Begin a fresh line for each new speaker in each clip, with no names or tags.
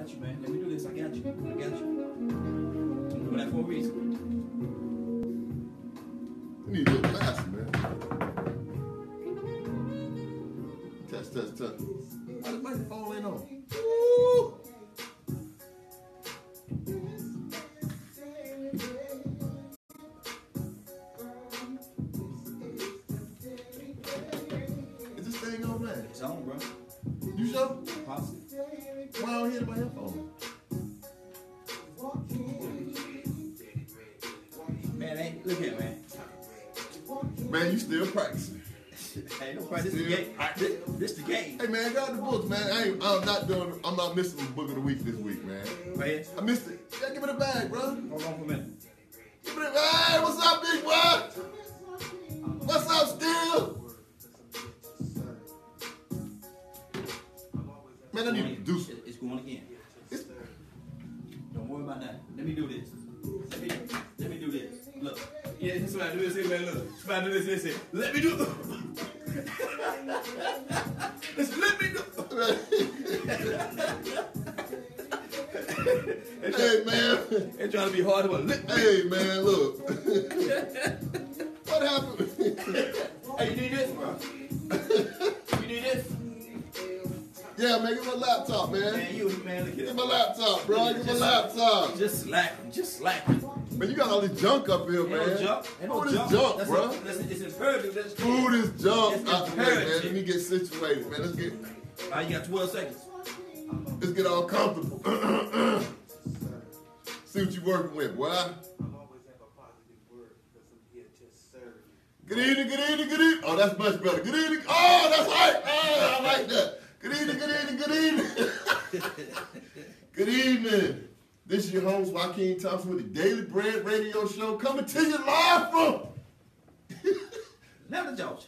got you, man. Let me do this. I got you. I got you. I'm doing that for a reason.
You need a little faster, man. Touch. Why the microphone ain't on? Woo! Is this thing on, man?
It's on, bro.
You sure?
Positive.
Why I don't hear my headphone?
Man, look here, man.
Man, you still practicing.
Ain't no practice. This the game. This the game.
Hey man, grab the books, man. I'm not missing the book of the week this week, man.
Go ahead.
I missed it. Yeah, give me the bag, bro.
Hold on for a minute.
Give me the bag. What's up, big boy? What's up, Steel? Man, I need to do something.
It's going again. Don't worry about that. Let me do this. Let me do this. Look. Yeah, somebody do this. Man, look. Somebody do this. Let me do it. Let me do it.
Hey, man.
They're trying to be hard, but
hey, man, look. What happened?
Hey, you need this, bro? You need this?
Yeah, man, give me a laptop, man.
Man, look at
Give
it.
me a laptop, bro. Give me a laptop.
Just slack.
Man, you got all this junk up here, man.
Ain't no junk.
Food is junk, bro.
It's imperative. That's
Food is junk
It's
out the way, man.
imperative.
Let me get situated, man.
All right, you got 12 seconds.
Let's get all comfortable. See what you working with, boy. Good evening. Oh, that's much better. Good evening. Oh, that's right. Oh, I like that. Good evening. Good evening. This is your host, Joaquin Thompson, with the Daily Bread Radio Show, coming to you live from
Never Georgia.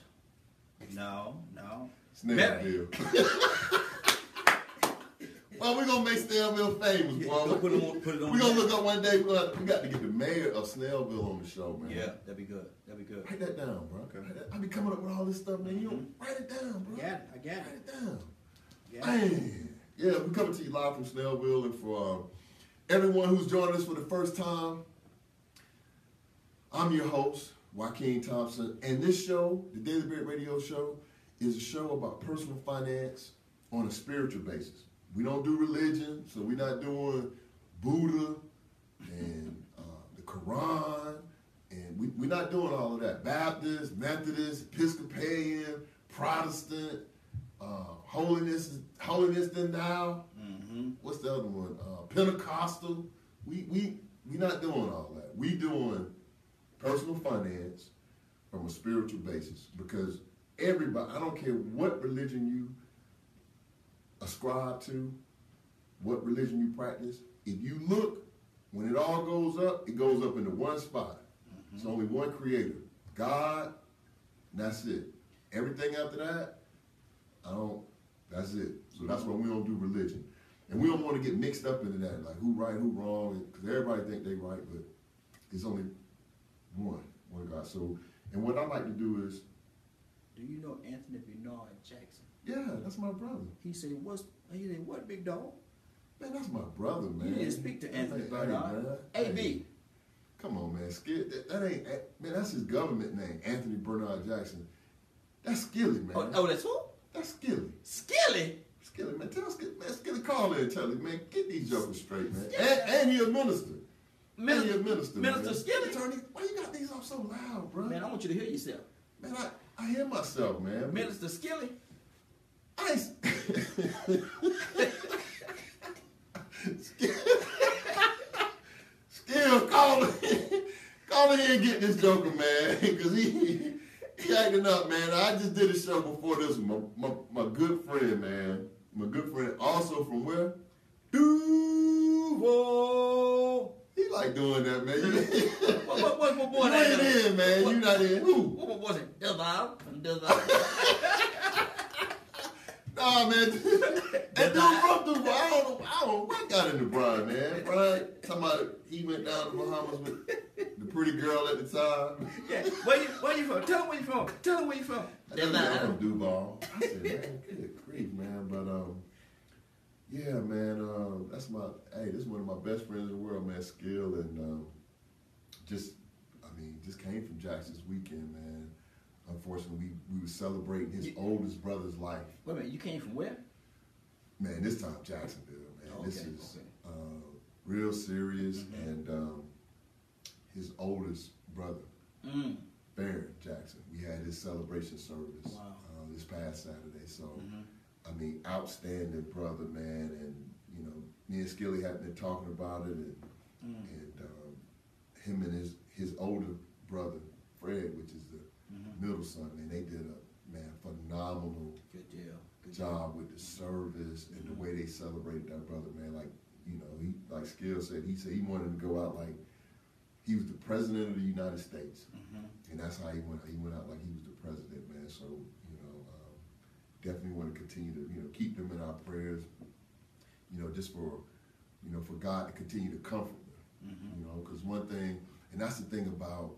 No.
Snellville. Well, we're going to make Snellville famous, boy.
Put it on.
We're going to look up one day. We got to get the mayor of Snellville on the show, man.
Yeah, that'd be good.
Write that down, bro.
Okay.
I be coming up with all this stuff, man. You don't write it down, bro.
I got it.
Write it down.
Yeah.
Man. Yeah, we're coming to you live from Snellville, and for everyone who's joining us for the first time, I'm your host, Joaquin Thompson, and this show, the Daily Bread Radio Show, is a show about personal finance on a spiritual basis. We don't do religion, so we're not doing Buddha and the Quran, and we're not doing all of that. Baptist, Methodist, Episcopalian, Protestant, Holiness Than Thou.
Mm-hmm.
What's the other one? Pentecostal. We not doing all that. We doing personal finance from a spiritual basis, because everybody, I don't care what religion you ascribe to, what religion you practice, if you look, when it all goes up, it goes up into one spot. Mm-hmm. It's only one creator, God, and that's it. Everything after that, that's it. So that's why we don't do religion. And we don't want to get mixed up into that, like who right, who wrong, because everybody think they right, but it's only one God. So, and what I like to do is,
Do you know Anthony Bernard Jackson?
yeah, that's my brother.
He said, what, big dog?
Man, that's my brother, man.
You didn't speak to Anthony
Hey,
Bernard.
man.
AB.
Hey, come on, man. That ain't, man, that's his government name, Anthony Bernard Jackson. That's Skilly, man.
Oh, that's who?
That's Skilly.
Skilly?
Skilly, man. Tell Skilly, man, Skilly, call in and tell him, man, get these jokers straight, man. And he a minister. And he a minister,
Minister
man.
Skilly?
Attorney, why you got these off so loud, bro?
Man, I want you to hear yourself.
Man, I hear myself, man.
Minister Skilly?
I ain't... Skill, call in and get this joker, man, because he acting up, man. I just did a show before this with my good friend, man. My good friend, also from where? Duval. He like doing that, man.
What boy
You ain't in, man. You not in. Who?
What was it? Duval?
Nah, man. And dude from Duval, I don't know what got into Brian, man. Brian, talking about he went down to Bahamas with the pretty girl at the time.
Yeah. Where you from? Tell him where you from.
I'm from Duval. I said, man, good grief, man. But yeah, man, that's hey, this is one of my best friends in the world, man, Skill, and just came from Jackson this weekend, man. Unfortunately, we were celebrating his oldest brother's life.
Wait a minute, you came from where?
Man, this time Jacksonville, man.
Okay,
this is real serious, and his oldest brother, Barron Jackson. We had his celebration service this past Saturday. So, I mean, outstanding brother, man. And you know, me and Skilly have been talking about it, and him and his older brother Fred, which is the middle son, man, they did a phenomenal job with the service and the way they celebrated that brother, man. Like, you know, he, like Skill said he wanted to go out like he was the president of the United States, and that's how he went. He went out like he was the president, man. So, you know, definitely want to continue to, you know, keep them in our prayers. You know, just for, you know, for God to continue to comfort them. You know, because one thing, and that's the thing about,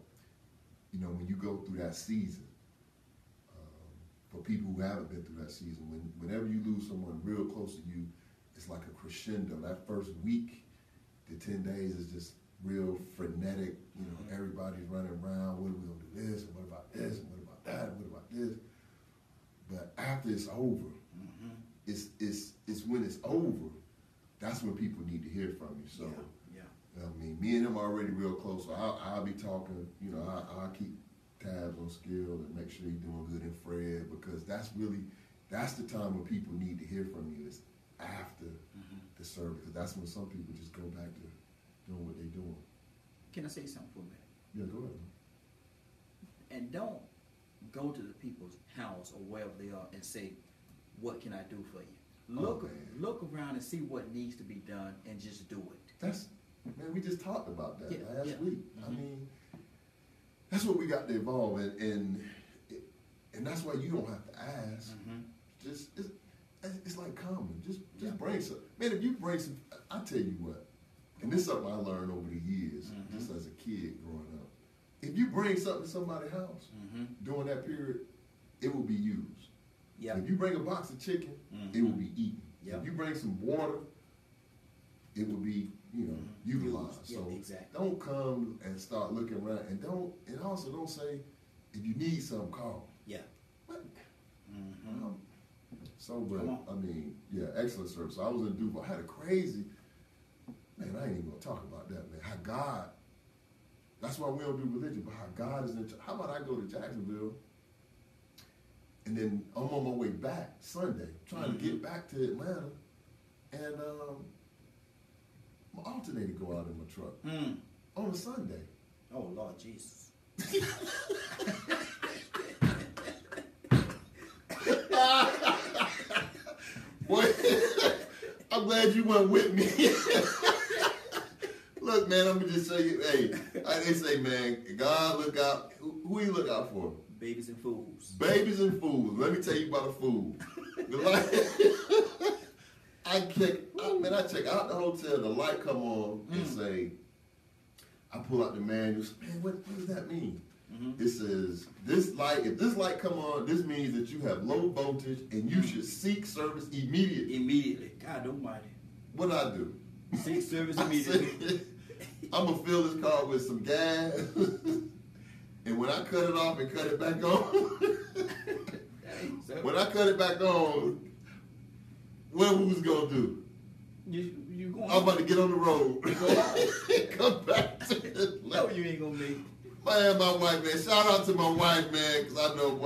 you know, when you go through that season. For people who haven't been through that season, whenever you lose someone real close to you, it's like a crescendo. That first week to 10 days is just real frenetic. You know, everybody's running around. What are we gonna do this? And what about this? And what about that? And what about this? But after it's over, it's when it's over, that's when people need to hear from you. So, I mean, me and him are already real close. So I'll be talking. You know, I'll keep tabs on Skill and make sure he's doing good in Fred, because that's the time when people need to hear from you, is after the service, because that's when some people just go back to doing what they're doing.
Can I say something for a minute?
Yeah, go ahead.
And don't go to the people's house or wherever they are and say, what can I do for you? Look around and see what needs to be done and just do it. Man, we just talked about that last week. I mean, that's what we got to evolve in, and that's why you don't have to ask. Just it's like common. Just bring some. Man, if you bring some, I tell you what, and this is something I learned over the years, just as a kid growing up. If you bring something to somebody's house during that period, it will be used. If you bring a box of chicken, it will be eaten. If you bring some water, it will be, you know, utilized. So don't come and start looking around, and also don't say, if you need something, call. What? So, but I mean, excellent service. I was in Duval. I had a crazy, man, I ain't even gonna talk about that, man. How God, that's why we don't do religion, but how God is in charge. How about I go to Jacksonville, and then I'm on my way back Sunday, trying to get back to Atlanta, and my alternator go out in my truck on a Sunday. Oh, Lord Jesus.
Boy, I'm glad you went with me. Look, man, I'm going to just say, hey, they say, man, God look out. Who you look out for?
Babies and fools.
Babies and fools. Let me tell you about a fool. I check out the hotel, the light come on and say, I pull out the manual, man, what does that mean? It says, if this light come on, this means that you have low voltage and you should seek service immediately.
God almighty.
What do I do?
Seek service immediately.
I'm going to fill this car with some gas, and when I cut it off and cut it back on, when I cut it back on, what who's going to do?
You going
I'm about to get on the road. Come back to the
No, you ain't going to make it.
Man, my wife, man. Shout out to my wife, man, because I know,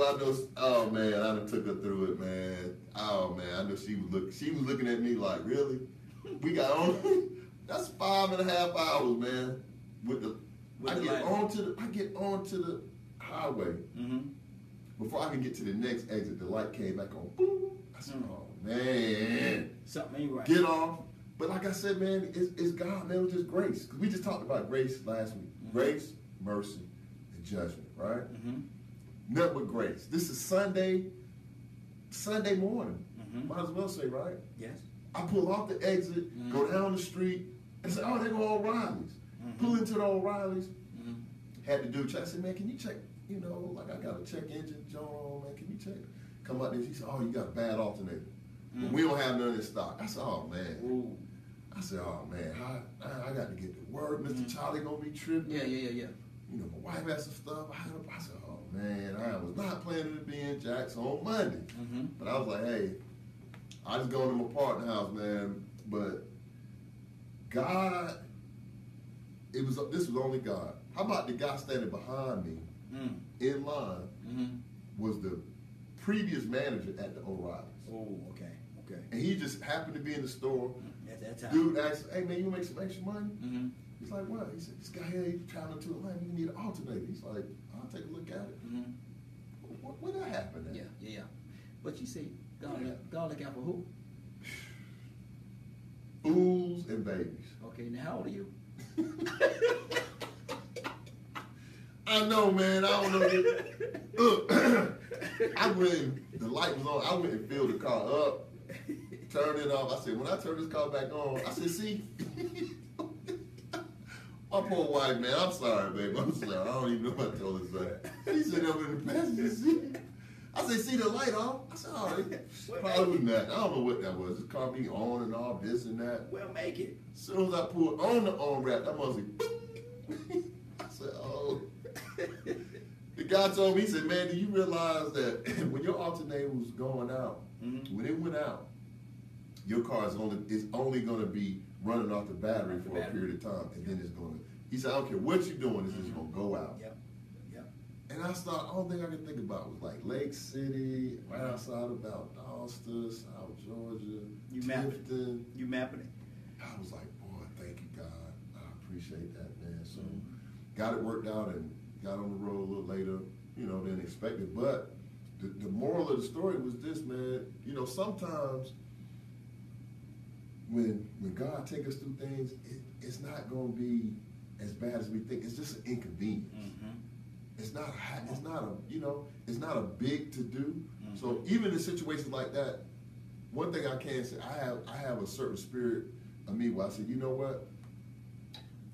oh, man, I done took her through it, man. Oh, man, I know she was looking at me like, really? We got on, that's 5.5 hours, man. I get onto the highway before I can get to the next exit. The light came back on. Boom. I said, oh, man.
Something ain't right.
Get off. But like I said, man, it's God, man. It was just grace. Because we just talked about grace last week. Grace, mercy, and judgment, right? Nothing but grace. This is Sunday morning. Might as well say, right?
Yes.
I pull off the exit, go down the street, and say, oh, there go O'Reilly's. Pull into the O'Reilly's. Had the dude check. I said, man, can you check, you know, like I got a check engine, John, man, can you check? Come out there, she said, oh, you got a bad alternator. But we don't have none in stock. I said, oh, man. I said, oh man, I got to get to work. Mr. Charlie gonna be tripping.
Yeah.
You know, my wife has some stuff. I said, oh man, I was not planning to be in Jack's on Monday. But I was like, hey, I just go to my partner house, man. But God, this was only God. How about the guy standing behind me in line was the previous manager at the O'Reilly's.
Oh, okay.
And he just happened to be in the store.
At that time.
Dude asked, hey man, you wanna make some extra money? He's like, what? He said, this guy here, he's traveling to Atlanta, you need an alternator. He's like, I'll take a look at it. When that happened at?
Yeah. But you see, God look out for who?
Fools and babies.
Okay, now how old are you?
I know, man. I don't know. Look, the light was on. I went and filled the car up, turned it off. I said, when I turn this car back on, I said, see, my poor wife, man. I'm sorry, babe. I'm sorry. I don't even know what I told her. She said over in the passenger seat. I said, see the light off? I said, oh, probably was nothing. I don't know what that was. This car be on and off, this and that.
Well, make it.
As soon as I pulled on the on ramp, that must be. I said, oh. The guy told me, he said, man, do you realize that when your alternator was going out, when it went out, your car is only going to be running off the battery for a period of time, and then it's going to. He said, I don't care what you're doing, it's just going to go out.
Yep.
And I started, the only thing I could think about was like Lake City, right outside of Valdosta, South Georgia, Clifton.
You mapping it.
I was like, boy, thank you, God. I appreciate that, man. So got it worked out and got on the road a little later, than expected. But the moral of the story was this, man. Sometimes when God take us through things, it's not going to be as bad as we think. It's just an inconvenience. It's not a big to do. So even in situations like that, one thing I can say, I have a certain spirit of me where I say, you know what?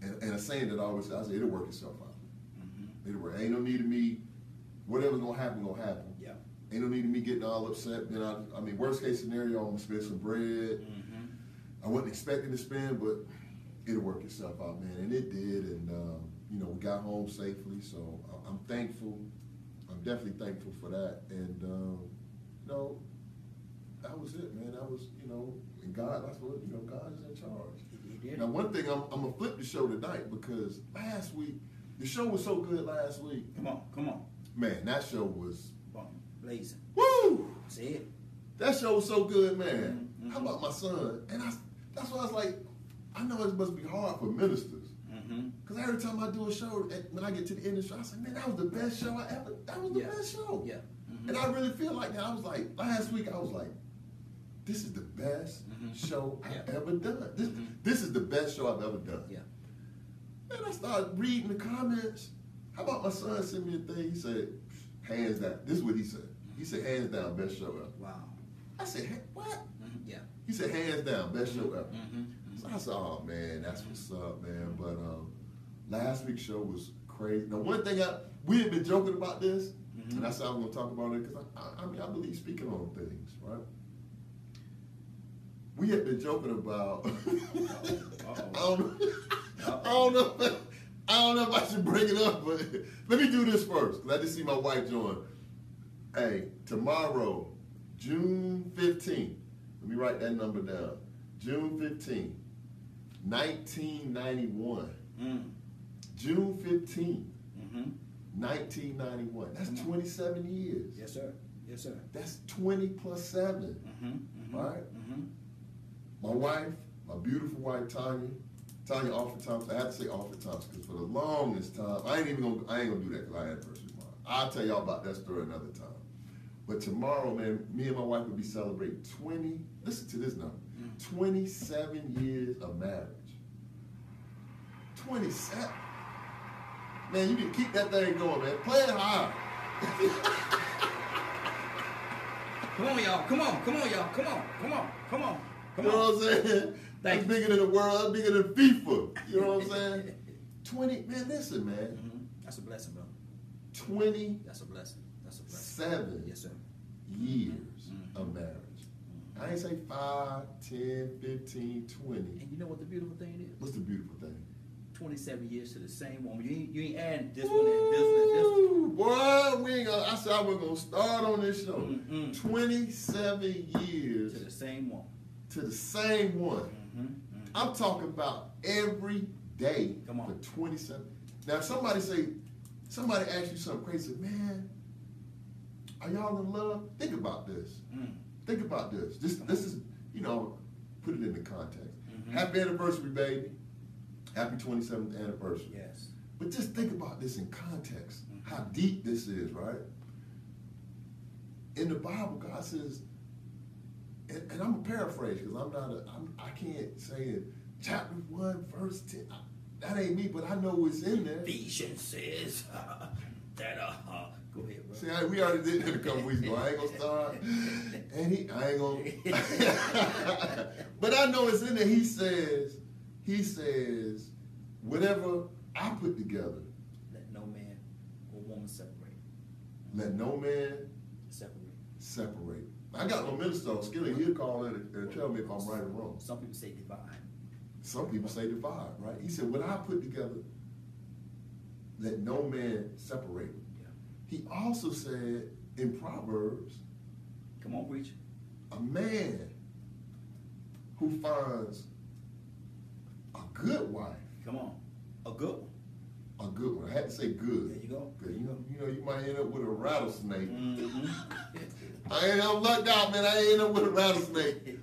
And a saying that I always say, I say, it'll work itself out. It'll work. Ain't no need of me, whatever's gonna happen.
Yeah.
Ain't no need of me getting all upset. Then worst case scenario, I'm gonna spend some bread. I wasn't expecting to spend, but it'll work itself out, man. And it did, and we got home safely, so I'm thankful. I'm definitely thankful for that. And, that was it, man. That was, and God, that's what, God is in charge.
He did.
Now, one thing, I'm going to flip the show tonight because last week, the show was so good last week.
Come on.
Man, that show was...
blazing.
Woo!
Say it.
That show was so good, man. How about my son? And that's why I was like, I know it must be hard for ministers. Because every time I do a show, when I get to the industry, I say, man, that was the best show that was the best show.
Yeah.
And I really feel like that. I was like, last week, I was like, this is the best show I've ever done. This is the best show I've ever done.
Yeah.
And I started reading the comments. How about my son sent me a thing? He said, hands down. This is what he said. He said, hands down, best show ever.
Wow.
I said, hey, what?
Yeah.
He said, hands down, best show ever. So I said, oh, man, that's what's up, man. But last week's show was crazy. Now, one thing, we had been joking about this, and I said I was going to talk about it because, I believe speaking on things, right? We had been joking about, I don't know if I should bring it up, but let me do this first, because I just see my wife join. Hey, tomorrow, June 15th, let me write that number down. June 15th, 1991. June 15th, 1991. That's 27 years.
Yes, sir. Yes, sir.
That's 20 plus 7. All right? My wife, my beautiful wife, Tanya Alfred Thompson. I have to say Alfred Thompson because for the longest time, I ain't gonna do that because I anniversary tomorrow. I'll tell y'all about that story another time. But tomorrow, man, me and my wife will be celebrating listen to this number, 27 years of marriage. 27. Man, you can keep that thing going, man. Play it hard.
Come on, y'all. Come on, y'all. Come on.
You know what I'm saying? That's bigger than the world. That's bigger than FIFA. You know what I'm saying? 20. Man, listen, man.
That's a blessing, bro.
20.
That's a blessing.
7
yes, sir.
years of marriage. I ain't say 5, 10, 15, 20.
And you know what the beautiful thing is?
What's the beautiful thing?
27 years to the same woman. You ain't adding this one and this one and this one.
Boy, we ain't gonna, I said I was gonna start on this show. 27 years
To the same woman.
to the same one. I'm talking about every day
Come on.
for 27. Now, somebody ask you something crazy, man, are y'all in love? Think about this. Think about this. This is, you know, put it into context. Happy anniversary, baby. Happy 27th anniversary.
Yes.
But just think about this in context, how deep this is, right? In the Bible, God says, and I'm going to paraphrase because I can't say it. Chapter 1, verse 10. That ain't me, but I know it's in there.
Ephesians says that, go ahead, bro.
See, we already did it a couple weeks ago. I ain't going to start. And I ain't going to. But I know it's in there. He says, whatever I put together.
Let no man or woman separate.
Let no man separate. I got no minister on Skilly. He'll call in and tell me if I'm right or wrong.
Some people say divine.
Some people say divide, right? He said, what I put together, let no man separate.
Yeah.
He also said in Proverbs,
Come on, preacher.
a man who finds a good wife.
Come on. A good one.
A good one. I had to say good.
There you go.
Because you might end up with a rattlesnake.
Mm-hmm.
I'm lucked out, man. I ain't end up with a rattlesnake.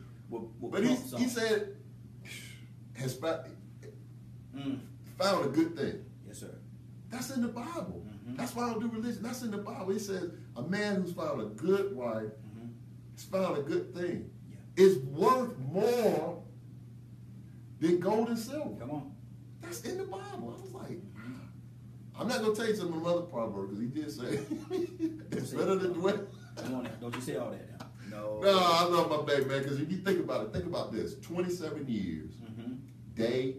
But he said, has found a good thing.
Yes, sir.
That's in the Bible. That's why I don't do religion. That's in the Bible. It says a man who's found a good wife has found a good thing.
Yeah.
Is worth more than gold and silver.
Come on.
That's in the Bible. I was like, I'm not going to tell you some of my other proverbs because he did say it's better than the way.
Come on now. Don't you say all that now. No.
No, I love my baby, man, because if you think about it, think about this. 27 years, day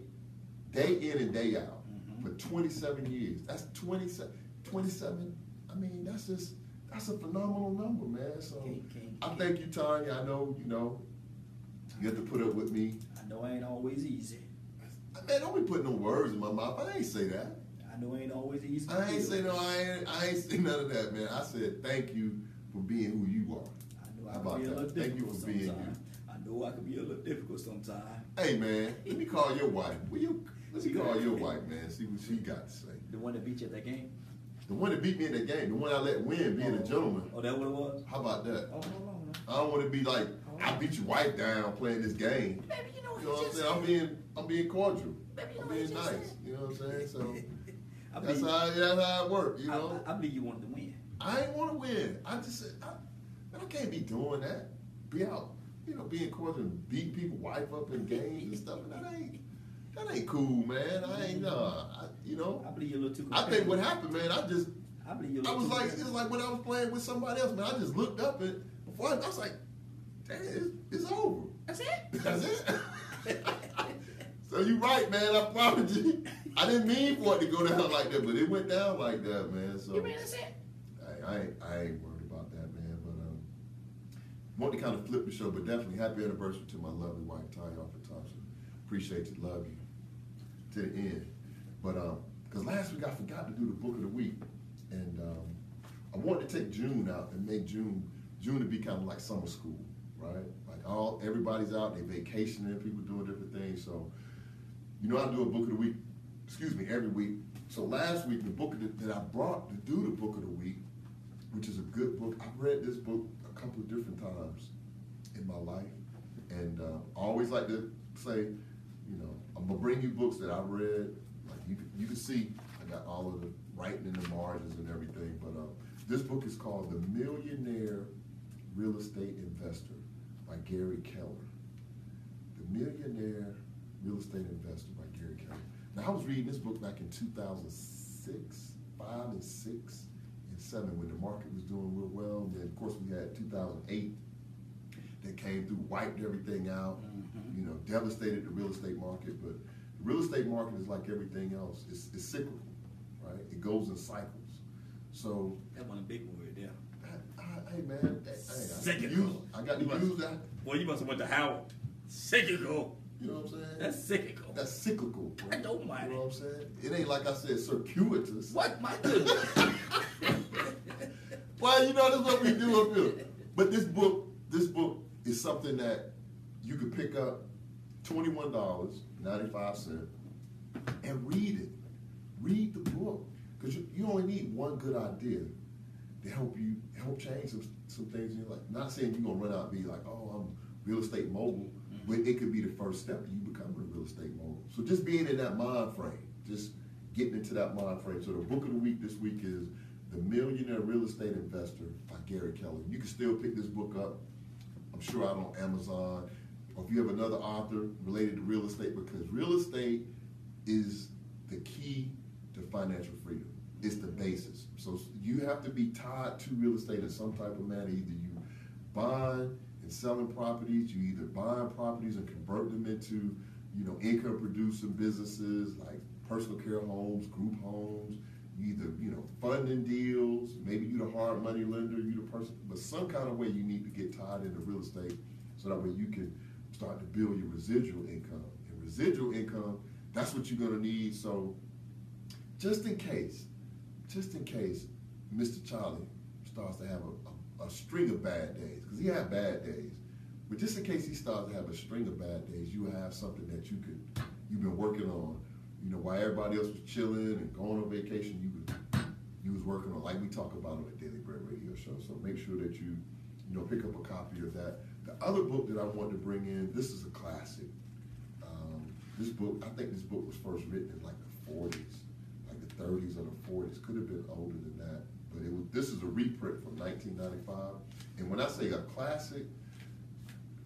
in and day out, for 27 years. That's 27. I mean, that's a phenomenal number, man. So I thank you, Tanya. I know, you have to put up with me.
I know it ain't always easy.
Man, don't be putting no words in my mouth. I ain't say that.
I know it ain't always easy.
I ain't say none of that, man. I said thank you for being who you are.
I know
How
I
about
can be a
that?
little
Thank you
difficult
for being you.
sometimes. I know I can be a little difficult sometimes.
Hey, man, let me call your wife. Let me call your wife, man. See what she got to say.
The one that beat you at that game?
The one that beat me in that game, the one I let win, being a gentleman.
Oh, that what it was?
How about that?
Oh, hold on.
I don't want to be like, I beat your wife down playing this game.
Baby, you know
You know what I'm saying? I'm being cordial.
Baby, you know
I'm
what
being
you
nice.
said.
You know what I'm saying? So
that's
that's how it works, you know?
I believe you wanted to win.
I ain't want to win. I just said, I can't be doing that. Be out, being cordial and beating people, wife up in games and stuff. And that ain't cool, man. I ain't,
I believe you're a little too
I think what happened, man,
I believe you're a little
was
too
like, it was like when I was playing with somebody else, man. I just looked up and before I was like, damn, it's over.
That's it?
That's it. So you right, man. I promise you. I didn't mean for it to go down like that, but it went down like that, man. So
You mean that's it?
I ain't worried about that, man. But want to kind of flip the show, but definitely happy anniversary to my lovely wife, Tanya Alfatasha. Appreciate you, love you to the end. But because last week I forgot to do the book of the week, and I wanted to take June out and make June to be kind of like summer school, right? Like everybody's out, they vacationing, people doing different things. So, I do a book of the week, every week. So last week, the book that I brought to do the book of the week, which is a good book. I've read this book a couple of different times in my life, and I always like to say, I'm gonna bring you books that I've read. Like you can see, I got all of the writing in the margins and everything. But this book is called The Millionaire Real Estate Investor by Gary Keller. The Millionaire Real Estate Investor by Gary Keller. Now, I was reading this book back in 2006, 5 and 6 and 7 when the market was doing real well. Then, of course, we had 2008 that came through, wiped everything out, devastated the real estate market. But the real estate market is like everything else. It's cyclical, right? It goes in cycles. So
that one a big word, yeah.
Hey man,
Cyclical.
I got to use that.
Well, you must have went to Howard. Cyclical.
You know what I'm saying?
That's cyclical.
That's cyclical. Bro.
I don't mind.
You know what I'm saying? It ain't like I said circuitous.
What? My goodness.
Well, you know that's what we do up here. But this book is something that you could pick up $21.95 and read it. Read the book. Because you only need one good idea to help change some things in your life. Not saying you're going to run out and be like, oh, I'm real estate mogul, but it could be the first step to you becoming a real estate mogul. So just being in that mind frame, just getting into that mind frame. So the book of the week this week is The Millionaire Real Estate Investor by Gary Keller. You can still pick this book up, I'm sure, out on Amazon, or if you have another author related to real estate, because real estate is the key to financial freedom. It's the basis. So you have to be tied to real estate in some type of manner. Either you buying and selling properties, you either buying properties and convert them into, income producing businesses like personal care homes, group homes. You either, funding deals, maybe you the hard money lender, you the person, but some kind of way you need to get tied into real estate so that way you can start to build your residual income. And residual income, that's what you're gonna need. So just in case Mr. Charlie starts to have a string of bad days, because he had bad days, but just in case he starts to have a string of bad days, you have something that you've been working on. While everybody else was chilling and going on vacation, you was working on, like we talk about on the Daily Bread Radio show. So make sure that you pick up a copy of that. The other book that I wanted to bring in, this is a classic. This book, I think this book was first written in like the 40s, like the 30s or the 40s. Could have been older than that, but this is a reprint from 1995. And when I say a classic,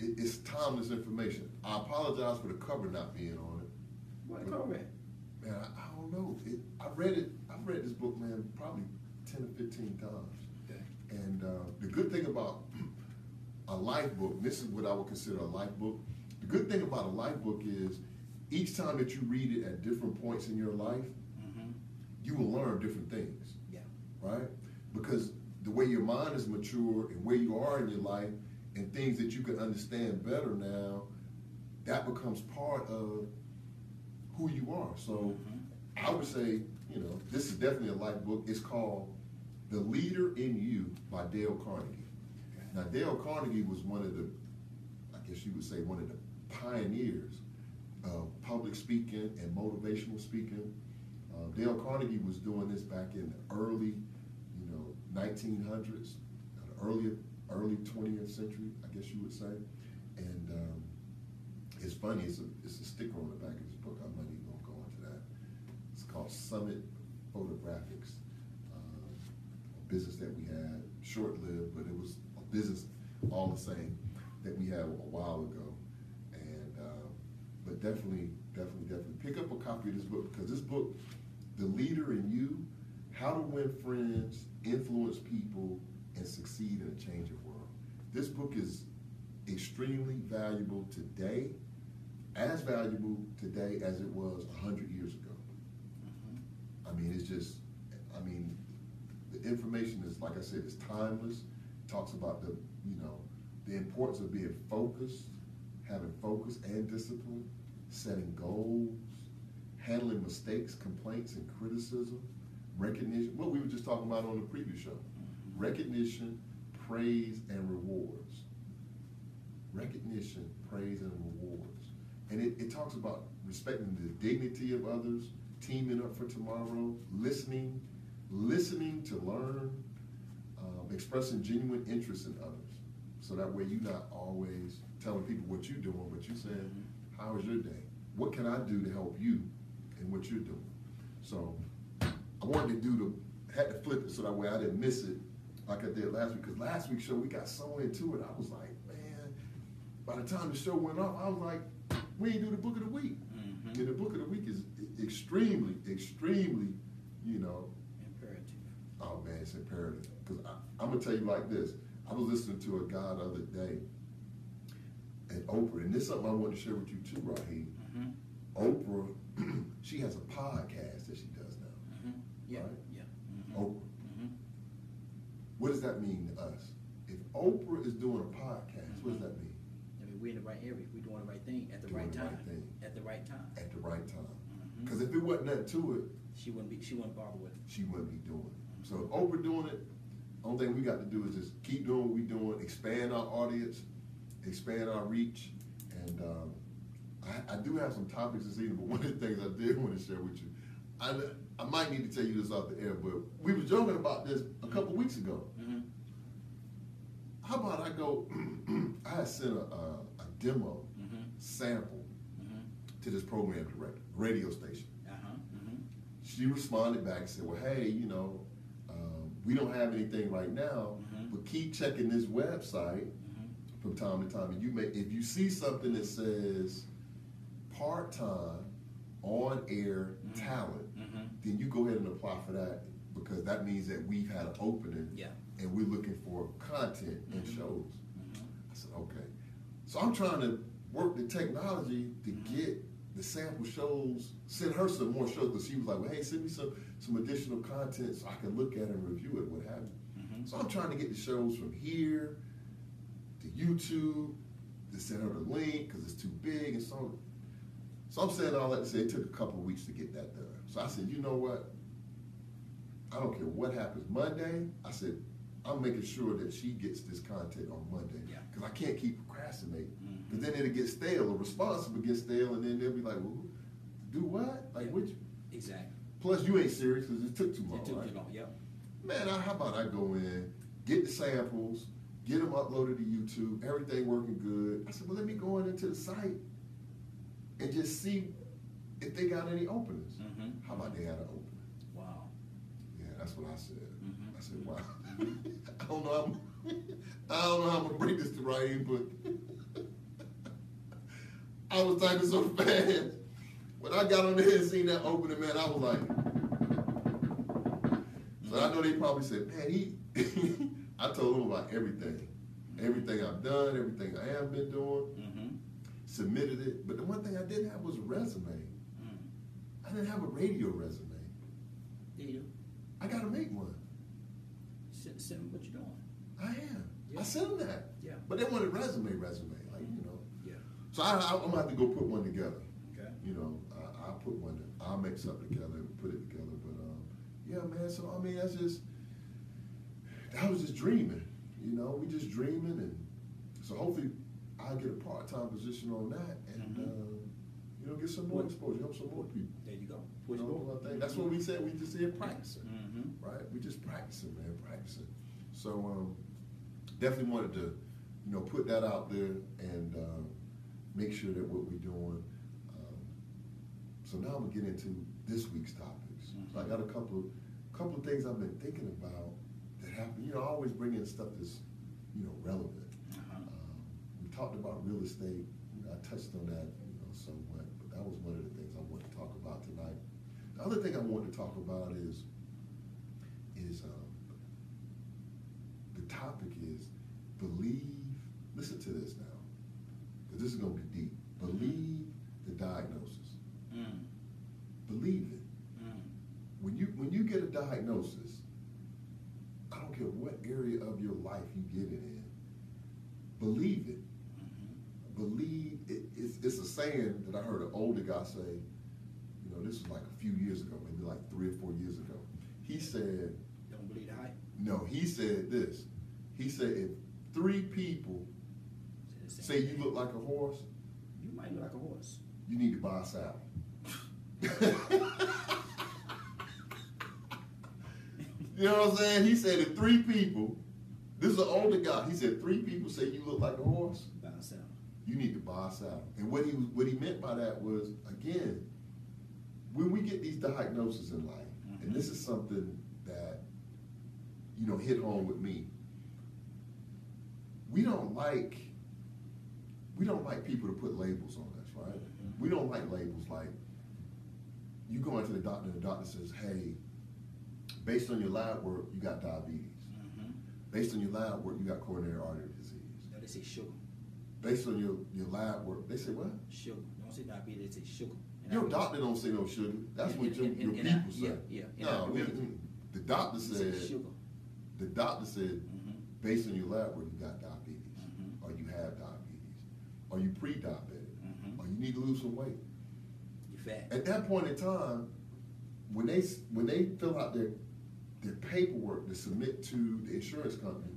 it's timeless information. I apologize for the cover not being on it.
What cover?
Man, I don't know. I've read this book, man, probably 10 or 15 times.
Okay.
And the good thing about a life book, this is what I would consider a life book. The good thing about a life book is each time that you read it at different points in your life, you will learn different things.
Yeah.
Right? Because the way your mind is mature and where you are in your life and things that you can understand better now, that becomes part of who you are. So I would say, this is definitely a life book. It's called The Leader in You by Dale Carnegie. Okay. Now, Dale Carnegie was one of the, I guess you would say, one of the pioneers of public speaking and motivational speaking. Dale Carnegie was doing this back in the early, 1900s, early 20th century, I guess you would say. And it's funny, it's a sticker on the back of this book. I'm not even gonna go into that. It's called Summit Photographics, a business that we had, short-lived, but it was a business all the same that we had a while ago. And but definitely pick up a copy of this book, because this book, The Leader in You, How to Win Friends, Influence People, and Succeed in a Changing World. This book is extremely valuable today, as valuable today as it was 100 years ago. I mean, the information is, like I said, it's timeless. It talks about the importance of being focused, having focus and discipline, setting goals, handling mistakes, complaints, and criticism, recognition, what we were just talking about on the previous show, recognition, praise, and rewards. Recognition, praise, and rewards. And it talks about respecting the dignity of others, teaming up for tomorrow, listening to learn, expressing genuine interest in others. So that way you're not always telling people what you're doing, but you're saying, how was your day? What can I do to help you in what you're doing? So I wanted to had to flip it so that way I didn't miss it like I did last week. Because last week's show, we got so into it. I was like, man, by the time the show went off, I was like, we ain't do the book of the week. And the book of the week is extremely,
imperative.
Oh man, it's imperative. Because I'm going to tell you like this. I was listening to a guy the other day, and Oprah, and this is something I want to share with you too, Raheem. Oprah, she has a podcast that she does now.
Yeah,
right?
yeah.
Oprah. What does that mean to us? Oprah is doing a podcast, what does that mean?
I mean, we're in the right area. We're doing the right thing at the
Doing
right
the
time.
right thing.
At the right time.
At the right time.
Mhm.
Because if it wasn't nothing to it,
She wouldn't bother with it.
she wouldn't be doing it. So if Oprah doing it, only thing we got to do is just keep doing what we're doing, expand our audience, expand our reach, and I do have some topics this evening, but one of the things I did want to share with you, I might need to tell you this off the air, but we were joking about this a couple weeks ago.
Mm-hmm.
How about I go, I had sent a demo sample to this program director, radio station. She responded back and said, well, hey, you know, we don't have anything right now, but keep checking this website from time to time. And if you see something that says part-time, on-air talent, then you go ahead and apply for that, because that means that we've had an opening and we're looking for content and shows. I said, okay. So I'm trying to work the technology to get the sample shows, send her some more shows, because she was like, well, hey, send me some additional content so I can look at it and review it, what have you. So I'm trying to get the shows from here to YouTube, to send her the link because it's too big and so on. So I'm saying all that to say it took a couple of weeks to get that done. So I said, you know what? I don't care what happens Monday. I said, I'm making sure that she gets this content on Monday. Because I can't keep procrastinating. Because then it'll get stale. A response will get stale, and then they'll be like, well, do what? Like, which?
Exactly.
Plus, you ain't serious because it took too long.
It took
right?
too long, yep.
Man, how about I go in, get the samples, get them uploaded to YouTube, everything working good. I said, well, let me go into the site and just see if they got any openings. How about they had an opening?
Wow.
Yeah, that's what I said. I said, wow. I don't know how I'm gonna bring this to Raheem, but I was typing so fast. When I got on there and seen that opening, man, I was like, so I know they probably said, man, I told them about everything. Everything I've done, everything I have been doing, submitted it. But the one thing I didn't have was a resume. I didn't have a radio resume.
Yeah, you do.
I gotta make one.
Send me what you're doing.
I am.
Yeah.
I sent them that.
Yeah.
But they wanted resume, like, you know.
Yeah.
So I'm gonna have to go put one together.
Okay.
You know, I'll put one, I'll make something together and put it together. But, yeah, man, so, I mean, that was just dreaming. You know, we just dreaming. And so hopefully I'll get a part-time position on that and, you know, get some more exposure, help some more people.
There you go.
You know, I think that's what we said. We just here practicing, right? We just practicing, man, practicing. So definitely wanted to, you know, put that out there and make sure that what we're doing. So now I'm gonna get into this week's topics. So I got a couple of things I've been thinking about that happen. You know, I always bring in stuff that's, you know, relevant. We talked about real estate. You know, I touched on that, you know, somewhat, but that was one of the things I wanted to talk about tonight. The other thing I want to talk about is the topic is believe. Listen to this now, because this is going to be deep. Believe the diagnosis. Believe it. When you get a diagnosis, I don't care what area of your life you get it in. Believe it. Believe it. It's a saying that I heard an older guy say. You know, this was like a few years ago, maybe like 3 or 4 years ago. He said,
Don't believe the hype.
no, he said this. He said, if 3 people say you look like a horse,
You might look like a horse.
you need to buy a saddle. You know what I'm saying? He said, if 3 people, this is an older guy, he said, 3 people say you look like a horse,
By myself.
you need to buy a saddle. And what he meant by that was, again, when we get these diagnoses in life, and this is something that, you know, hit home with me, we don't like people to put labels on us, right? We don't like labels like, you go into the doctor and the doctor says, hey, based on your lab work, you got diabetes. Based on your lab work, you got coronary artery disease.
No, they say sugar.
Based on your lab work, they say what?
Sugar. Don't say diabetes, they say sugar. And
Your
I-
doctor don't say no sugar. That's what your people say.
Yeah.
No, the doctor
They say
said,
sugar.
the doctor said, based on your lab work, you got diabetes, or you have diabetes, or you pre-diabetic, or you need to lose some weight.
You're fat.
At that point in time, when they fill out their paperwork to submit to the insurance company,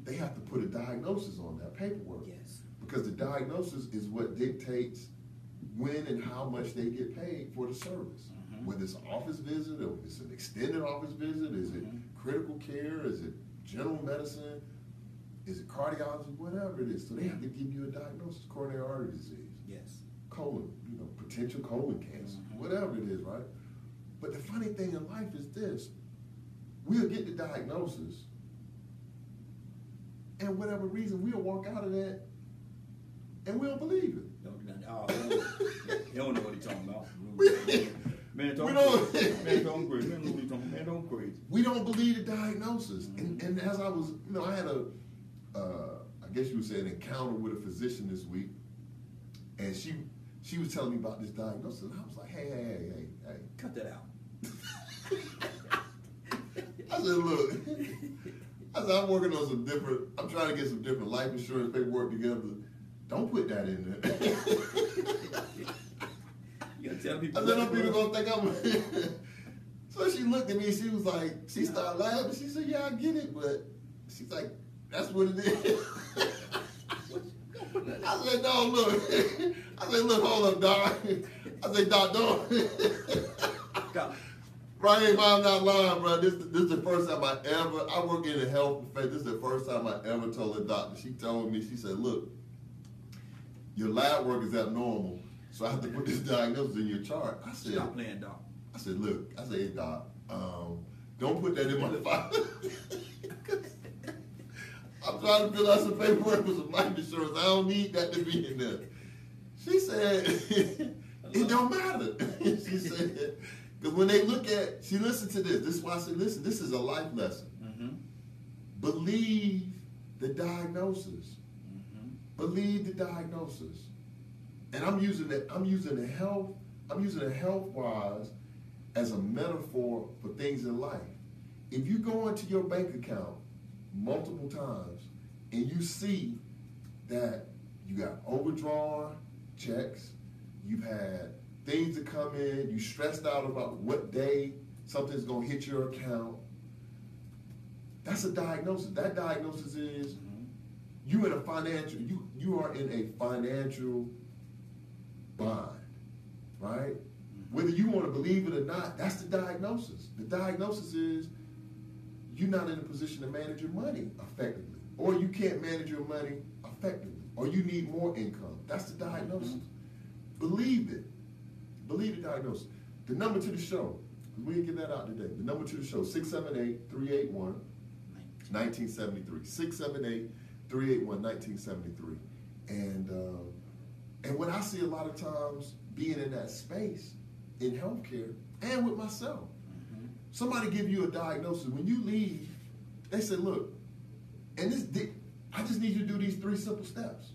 they have to put a diagnosis on that paperwork.
Yes.
Because the diagnosis is what dictates when and how much they get paid for the service. Whether it's an office visit, or if it's an extended office visit, is it critical care, is it general medicine, is it cardiology, whatever it is. So they have to give you a diagnosis: coronary artery disease,
Yes.
colon, potential colon cancer, whatever it is, right? But the funny thing in life is this: we'll get the diagnosis, and whatever reason, we'll walk out of that, and we'll believe it.
Don't do nothing. Oh, you don't know what he's talking about. Man,
We don't-
Man, don't crazy. Man, what you talking? Man, don't crazy.
We don't believe the diagnosis. And as I was, I had I guess you would say, an encounter with a physician this week, and she was telling me about this diagnosis, and I was like, hey.
Cut that out.
I said, look, I'm working on I'm trying to get some different life insurance paperwork together. Don't put that in there.
You gotta tell people.
I said, no, people gonna think I'm. So she looked at me, she was like, she started laughing. She said, yeah, I get it, but she's like, that's what it is. I said, no, look. I said, look, hold up, Doc. I said, Doc, don't. Right, I'm not lying, bro. This is the first time I work in the health profession. This is the first time I ever told a doctor. She told me, she said, look, your lab work is abnormal, so I have to put this diagnosis in your chart. I said,
Stop playing, Doc.
I said, look, hey, Doc, don't put that in my file. I'm trying to fill out some paperwork for some life insurance. I don't need that to be in there. She said, it don't matter. She said, because when they look at, she listened to this. This is why I said, listen, this is a life lesson. Believe the diagnosis. Believe the diagnosis. And I'm using the health wise as a metaphor for things in life. If you go into your bank account multiple times and you see that you got overdrawn checks, you've had things that come in, you stressed out about what day something's gonna hit your account, that's a diagnosis. That diagnosis is you are in a financial bind, right? Whether you want to believe it or not, that's the diagnosis. The diagnosis is you're not in a position to manage your money effectively, or you can't manage your money effectively, or you need more income. That's the diagnosis. Believe it. Believe the diagnosis. The number to the show, we didn't get that out today. The number to the show, 678-381-1973. 678-381-1973. And what I see a lot of times being in that space in healthcare and with myself, somebody give you a diagnosis. When you leave, they say, look, and I just need you to do these 3 simple steps,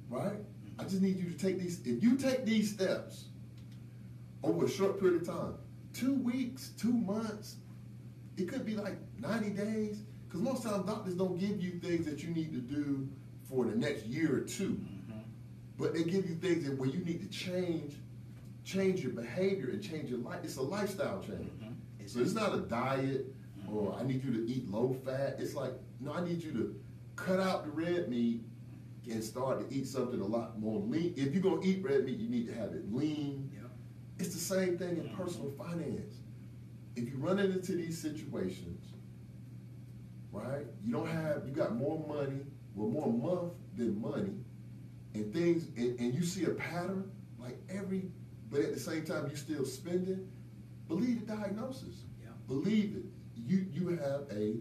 right? I just need you to take these. If you take these steps over a short period of time, 2 weeks, 2 months, it could be like 90 days, because most times doctors don't give you things that you need to do for the next year or 2. But they give you things where you need to change your behavior and change your life. It's a lifestyle change. So it's not a diet or I need you to eat low fat. It's like, no, I need you to cut out the red meat and start to eat something a lot more lean. If you're going to eat red meat, you need to have it lean. It's the same thing in personal finance. If you run into these situations, right, you got more money, more month than money, and things, and you see a pattern, but at the same time you still spending, believe the diagnosis. Believe it. You have a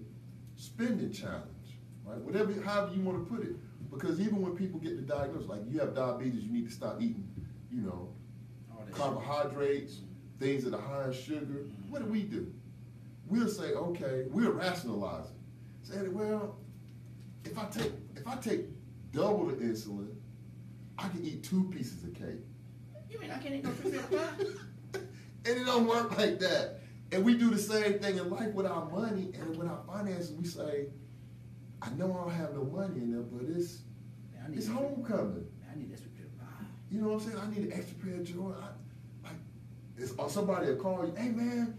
spending challenge, right? However you want to put it. Because even when people get the diagnosis, like you have diabetes, you need to stop eating, carbohydrates, things that are high in sugar. What do? We'll say, okay, we'll rationalize it. Say, well, if I take double the insulin, I can eat 2 pieces of cake.
You mean I can't eat no 3 pie?
And it don't work like that. And we do the same thing in life with our money and with our finances. We say, I know I don't have no money in there, but it's homecoming.
I need extra pair of eyes.
You know what I'm saying? I need an extra pair of Jordan. Or somebody will call you, hey man,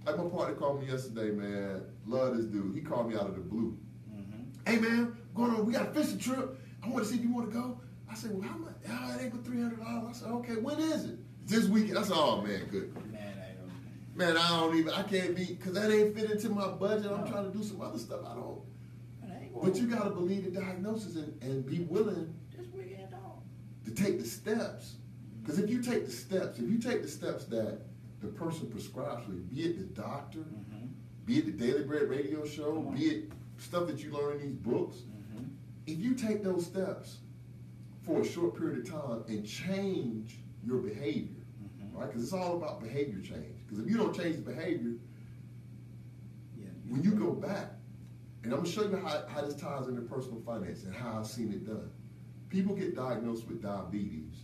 like my partner called me yesterday, man. Love this dude. He called me out of the blue. Hey man, we got a fishing trip. I want to see if you want to go. I said, well, how much? Oh, it ain't but $300. I said, okay, when is it? This weekend. I said, oh man, good. Man, I can't be, because that ain't fit into my budget. I'm trying to do some other stuff. I don't. But you got to believe the diagnosis and be willing to take the steps. Because if you take the steps that the person prescribes for you, be it the doctor, be it the Daily Bread radio show, be it stuff that you learn in these books, if you take those steps for a short period of time and change your behavior, right? Because it's all about behavior change. Because if you don't change the behavior, when you go back, and I'm going to show you how this ties into personal finance and how I've seen it done. People get diagnosed with diabetes,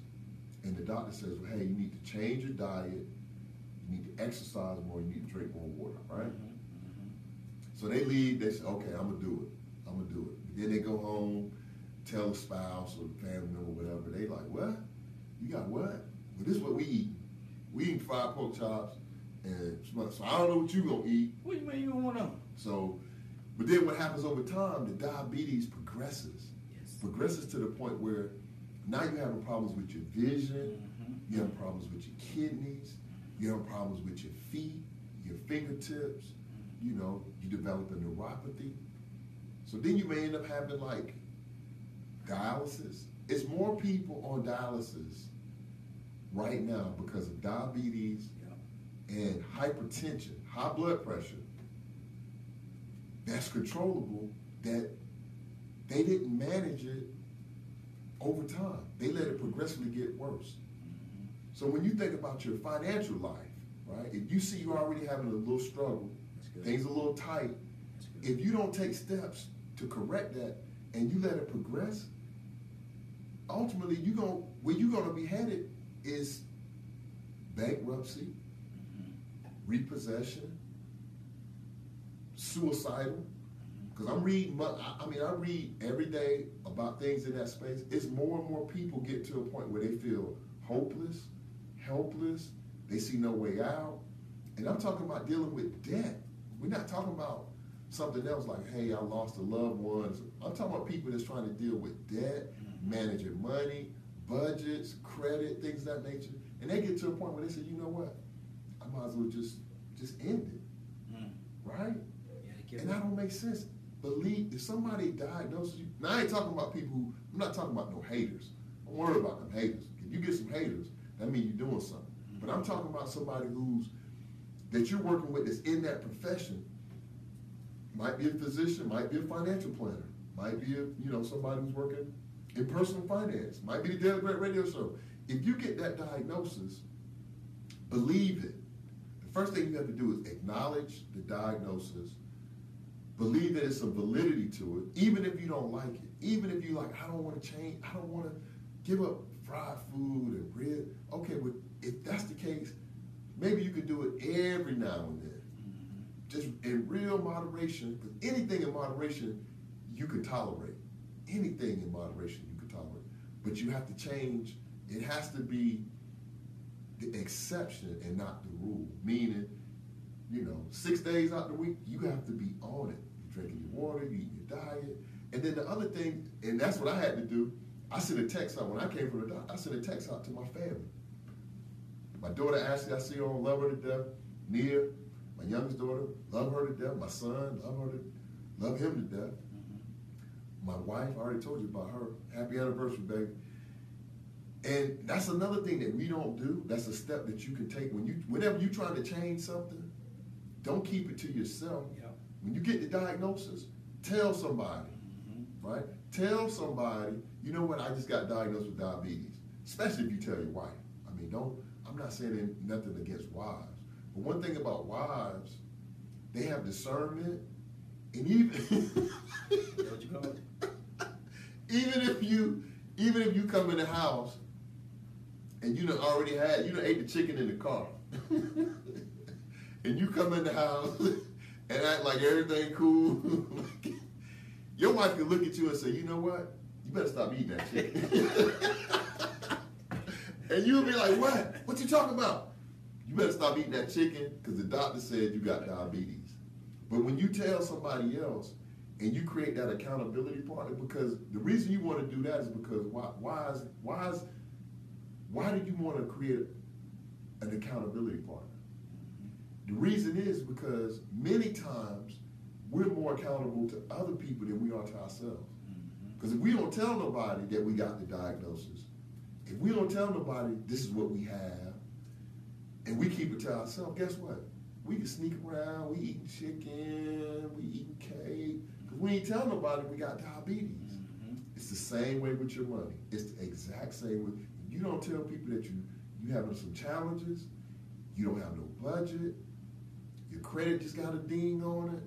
and the doctor says, well, hey, you need to change your diet, you need to exercise more, you need to drink more water, right? So they leave, they say, okay, I'm going to do it. Then they go home, tell a spouse or the family member, whatever. They like, what? You got what? Well, this is what we eat. We eat fried pork chops, and so I don't know what you going to eat.
What do you mean you don't want to know?
So, but then what happens over time, the diabetes progresses. Progresses to the point where now you're having problems with your vision, you're having problems with your kidneys, you're having problems with your feet, your fingertips, you know, you develop a neuropathy. So then you may end up having like dialysis. It's more people on dialysis right now because of diabetes and hypertension, high blood pressure, that's controllable, that they didn't manage it over time. They let it progressively get worse. So when you think about your financial life, right, if you see you're already having a little struggle, things are a little tight, if you don't take steps to correct that and you let it progress, ultimately where you're going to be headed is bankruptcy, repossession, suicidal. Because I'm reading, I read every day about things in that space. It's more and more people get to a point where they feel hopeless, helpless, they see no way out. And I'm talking about dealing with debt. We're not talking about something else like, hey, I lost a loved one. I'm talking about people that's trying to deal with debt, managing money, budgets, credit, things of that nature. And they get to a point where they say, you know what? I might as well just end it. Right? And that don't make sense. Believe, if somebody diagnoses you, now I ain't talking about people who, I'm not talking about no haters. Don't worry about them haters. If you get some haters, that means you're doing something. But I'm talking about somebody that you're working with that's in that profession. Might be a physician, might be a financial planner, might be somebody who's working in personal finance, might be the Daily Bread radio show. If you get that diagnosis, believe it. The first thing you have to do is acknowledge the diagnosis, believe that it's some validity to it, even if you don't like it. Even if you like, I don't want to change, I don't want to give up fried food and bread. Okay, but if that's the case, maybe you can do it every now and then. Just in real moderation, because anything in moderation you can tolerate. Anything in moderation you can tolerate. But you have to change, it has to be the exception and not the rule. Meaning, 6 days out the week, you have to be on it. You're drinking your water, you're eating your diet. And then the other thing, and that's what I had to do, I sent a text out, when I came from the doctor, I sent a text out to my family. My daughter Ashley, I see her on, love her to death. Nia, my youngest daughter, love her to death. My son, love him to death. My wife, I already told you about her. Happy anniversary, baby. And that's another thing that we don't do. That's a step that you can take whenever you're trying to change something. Don't keep it to yourself. Yep. When you get the diagnosis, tell somebody, right? Tell somebody, you know what, I just got diagnosed with diabetes. Especially if you tell your wife. I mean, I'm not saying nothing against wives. But one thing about wives, they have discernment. And even even if you come in the house and you done ate the chicken in the car. And you come in the house and act like everything cool. Your wife can look at you and say, you know what? You better stop eating that chicken. And you'll be like, what? What you talking about? You better stop eating that chicken because the doctor said you got diabetes. But when you tell somebody else and you create that accountability partner, because the reason you want to do that is because why do you want to create an accountability partner? The reason is because many times we're more accountable to other people than we are to ourselves. Because if we don't tell nobody that we got the diagnosis, if we don't tell nobody this is what we have, and we keep it to ourselves, guess what? We can sneak around, we eating chicken, we eating cake, because we ain't tell nobody we got diabetes. It's the same way with your money. It's the exact same way. If you don't tell people that you having some challenges, you don't have no budget, your credit just got a ding on it,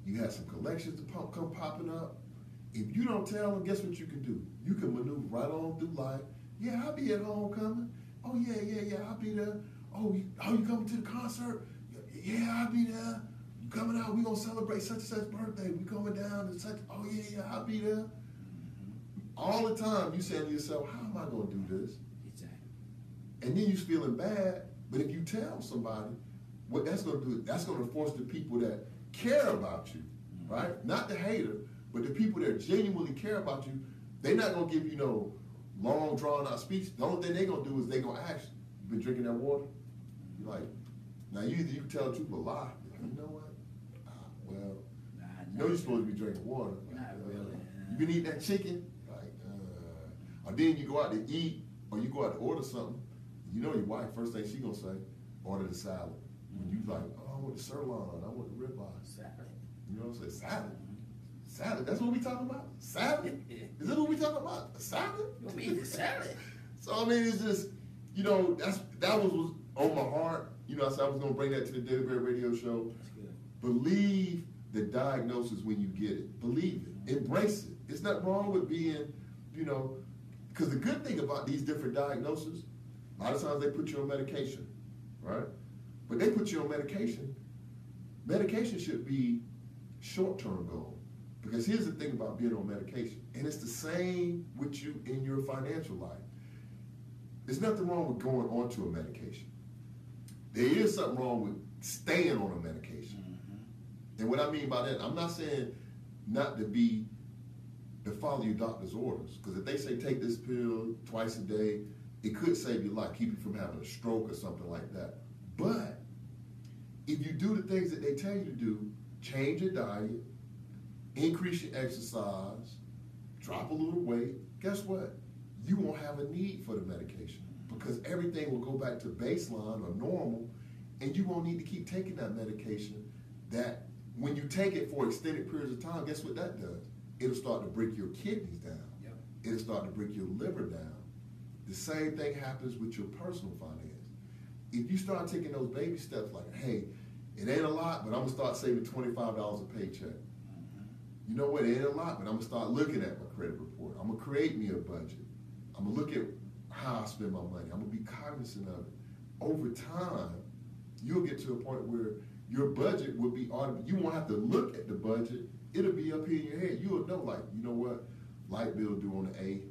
you have some collections to come popping up. If you don't tell them, guess what you can do? You can maneuver right on through life. Yeah, I'll be at homecoming. Oh, yeah, I'll be there. Oh, you coming to the concert? Yeah, I'll be there. You coming out? We gonna celebrate such and such birthday. We coming down to such. Oh, yeah, I'll be there. All the time you saying to yourself, how am I gonna do this?
Exactly.
And then you're feeling bad. But if you tell somebody, what that's gonna do, that's gonna force the people that care about you, right? Not the hater, but the people that genuinely care about you. They're not gonna give you no long drawn out speech. The only thing they're gonna do is they're gonna ask you been drinking that water? You're like, now you can tell the truth or lie. You're like, you know what? Well, you know you're supposed to be drinking water.
Not really.
You been eating that chicken? Like, or then you go out to eat, or you go out to order something. You know your wife, first thing she gonna say, order the salad. When you like, oh, I want the sirloin, I want the ribeye.
Salad.
You know what I'm saying? Salad. Salad. That's what we talking about? Salad? Is that what we talking about? A salad?
You want me to eat the salad?
So I mean, it's just, you know, that was on my heart. You know, I said I was gonna bring that to the Daily Bread Radio Show.
That's good.
Believe the diagnosis when you get it. Believe it. Embrace it. It's not wrong with being, you know, because the good thing about these different diagnoses, a lot of times they put you on medication, right? But they put you on medication. Medication should be short-term goal. Because here's the thing about being on medication, and it's the same with you in your financial life. There's nothing wrong with going onto a medication. There is something wrong with staying on a medication. And what I mean by that, I'm not saying not to follow your doctor's orders. Because if they say take this pill twice a day, it could save your life, keep you from having a stroke or something like that. But if you do the things that they tell you to do, change your diet, increase your exercise, drop a little weight, guess what? You won't have a need for the medication because everything will go back to baseline or normal, and you won't need to keep taking that medication that when you take it for extended periods of time, guess what that does? It'll start to break your kidneys down.
Yep.
It'll start to break your liver down. The same thing happens with your personal finance. If you start taking those baby steps like, hey, it ain't a lot, but I'm gonna start saving $25 a paycheck. You know what, it ain't a lot, but I'm gonna start looking at my credit report. I'm gonna create me a budget. I'm gonna look at how I spend my money. I'm gonna be cognizant of it. Over time, you'll get to a point where your budget will be automatic. You won't have to look at the budget. It'll be up here in your head. You'll know, like, you know what, light bill due on the 8th,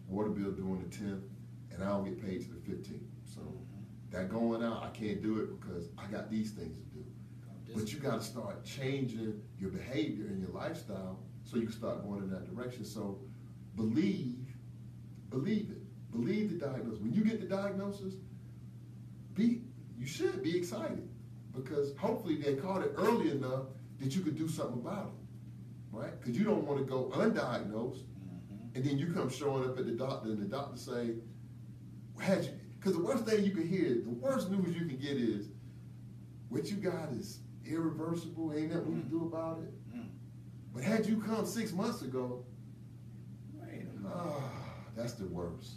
water bill due on the 10th, and I don't get paid to the 15th. So that going out, I can't do it because I got these things to do. But you got to start changing your behavior and your lifestyle so you can start going in that direction. So believe it. Believe the diagnosis. When you get the diagnosis, you should be excited because hopefully they caught it early enough that you could do something about it, right? Because you don't want to go undiagnosed and then you come showing up at the doctor and the doctor say, because the worst thing you can hear, the worst news you can get is, what you got is irreversible, ain't nothing we can do about it. But had you come 6 months ago, that's the worst.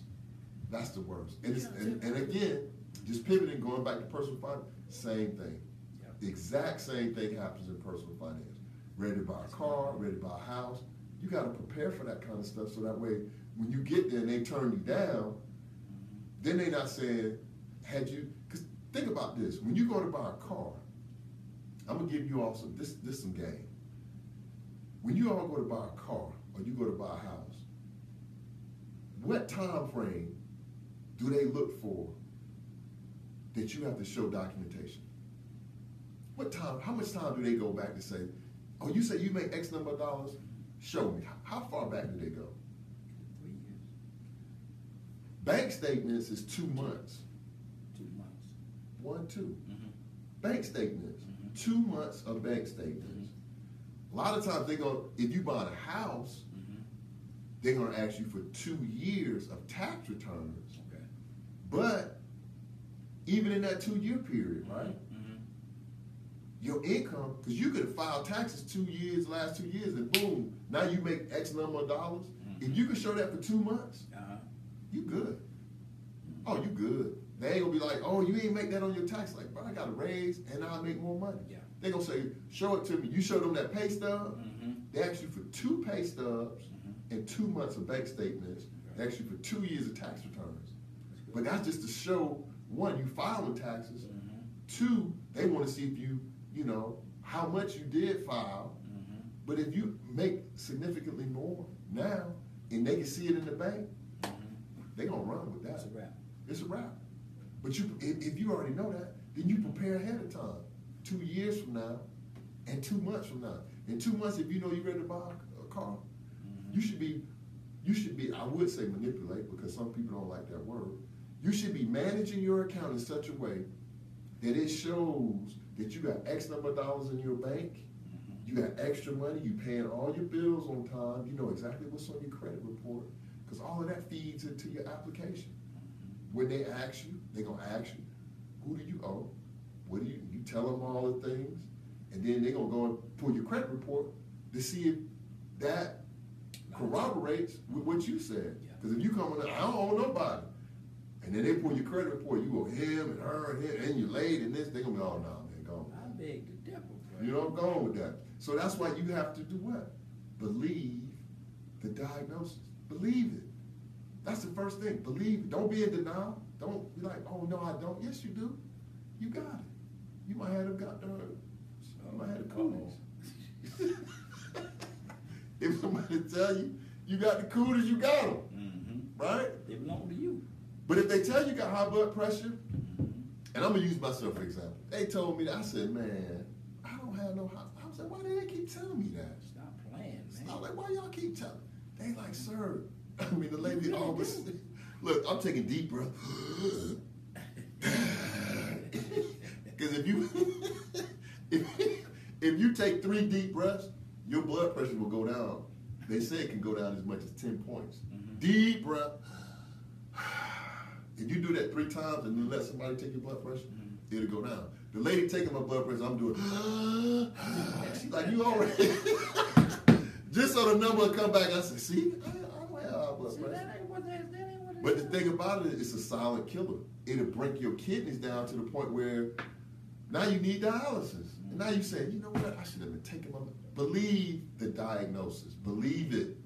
That's the worst. And again, just pivoting, going back to personal finance, same thing. Yep. The exact same thing happens in personal finance. Ready to buy a car, ready to buy a house. You got to prepare for that kind of stuff so that way when you get there and they turn you down, then they're not saying, because think about this. When you go to buy a car, I'm going to give you all some game. when you all go to buy a car or you go to buy a house, what time frame do they look for that you have to show documentation? What time, how much time do they go back to say, oh, you say you make X number of dollars? Show me. How far back do they go?
3 years.
Bank statements is 2 months.
2 months.
1, 2.
Mm-hmm.
Bank statements.
Mhm.
2 months of bank statements. A lot of times if you buy a house,
Mm-hmm.
they're gonna ask you for 2 years of tax returns.
Okay.
But even in that 2-year period, right?
Mm-hmm.
Your income, because you could have filed taxes 2 years, last 2 years, and boom, now you make X number of dollars.
Mhm.
If you can show that for 2 months,
Uh-huh.
you good. Oh, you good. They ain't gonna be like, oh, you ain't make that on your tax. Like, bro, I got a raise and I'll make more money.
Yeah.
They gonna say, show it to me. You show them that pay stub.
Mm-hmm.
They ask you for 2 pay stubs
Mhm.
and 2 months of bank statements. They ask you for 2 years of tax returns.
That's good.
But that's just to show, one, you filing taxes.
Mm-hmm.
2, they want to see if you know, how much you did file.
Mm-hmm.
But if you make significantly more now, and they can see it in the bank,
Mm-hmm.
they gonna run with that.
That's a wrap.
It's a wrap. But if you already know that, then you prepare ahead of time. 2 years from now, and 2 months from now. In 2 months, if you know you're ready to buy a car,
Mm-hmm.
you should be, I would say manipulate, because some people don't like that word. You should be managing your account in such a way that it shows that you got X number of dollars in your bank,
Mm-hmm.
you got extra money, you paying all your bills on time, you know exactly what's on your credit report, because all of that feeds into your application. When they ask you, they're gonna ask you, who do you owe? What do you tell them all the things, and then they're gonna go and pull your credit report to see if that corroborates with what you said.
Yeah.
Because if you come in, I don't owe nobody, and then they pull your credit report, you owe him and her and him, and you're late and this, they're gonna be, oh no, man, go.
I beg the devil, bro.
You know, I'm going with that. So that's why you have to do what? Believe the diagnosis. Believe it. That's the first thing. Believe it. Don't be in denial. Don't be like, oh no, I don't. Yes, you do. You got it. You might have got the, you might have the cooties. If somebody tell you, you got the cooties, you got them.
Mm-hmm.
Right?
They belong to you.
But if they tell you got high blood pressure,
Mm-hmm.
and I'm gonna use myself for example. They told me that, I said, man, I don't have no high. I was like, why do they keep telling me that?
Stop playing,
I was
man.
like, why y'all keep telling? They like, sir. I mean, the lady always, look, I'm taking deep breath. Because if you take 3 deep breaths, your blood pressure will go down. They say it can go down as much as 10 points.
Mhm.
Deep breath. If you do that 3 times and then let somebody take your blood pressure, it'll go down. The lady taking my blood pressure, I'm doing, she's like, you all right? Just so the number will come back, I said, see, I don't have high blood
See,
pressure.
that ain't what it
But the
is.
thing about it, it's a silent killer. It'll break your kidneys down to the point where now you need dialysis. And now you say, you know what, I should have been taking my... Believe the diagnosis. Believe it.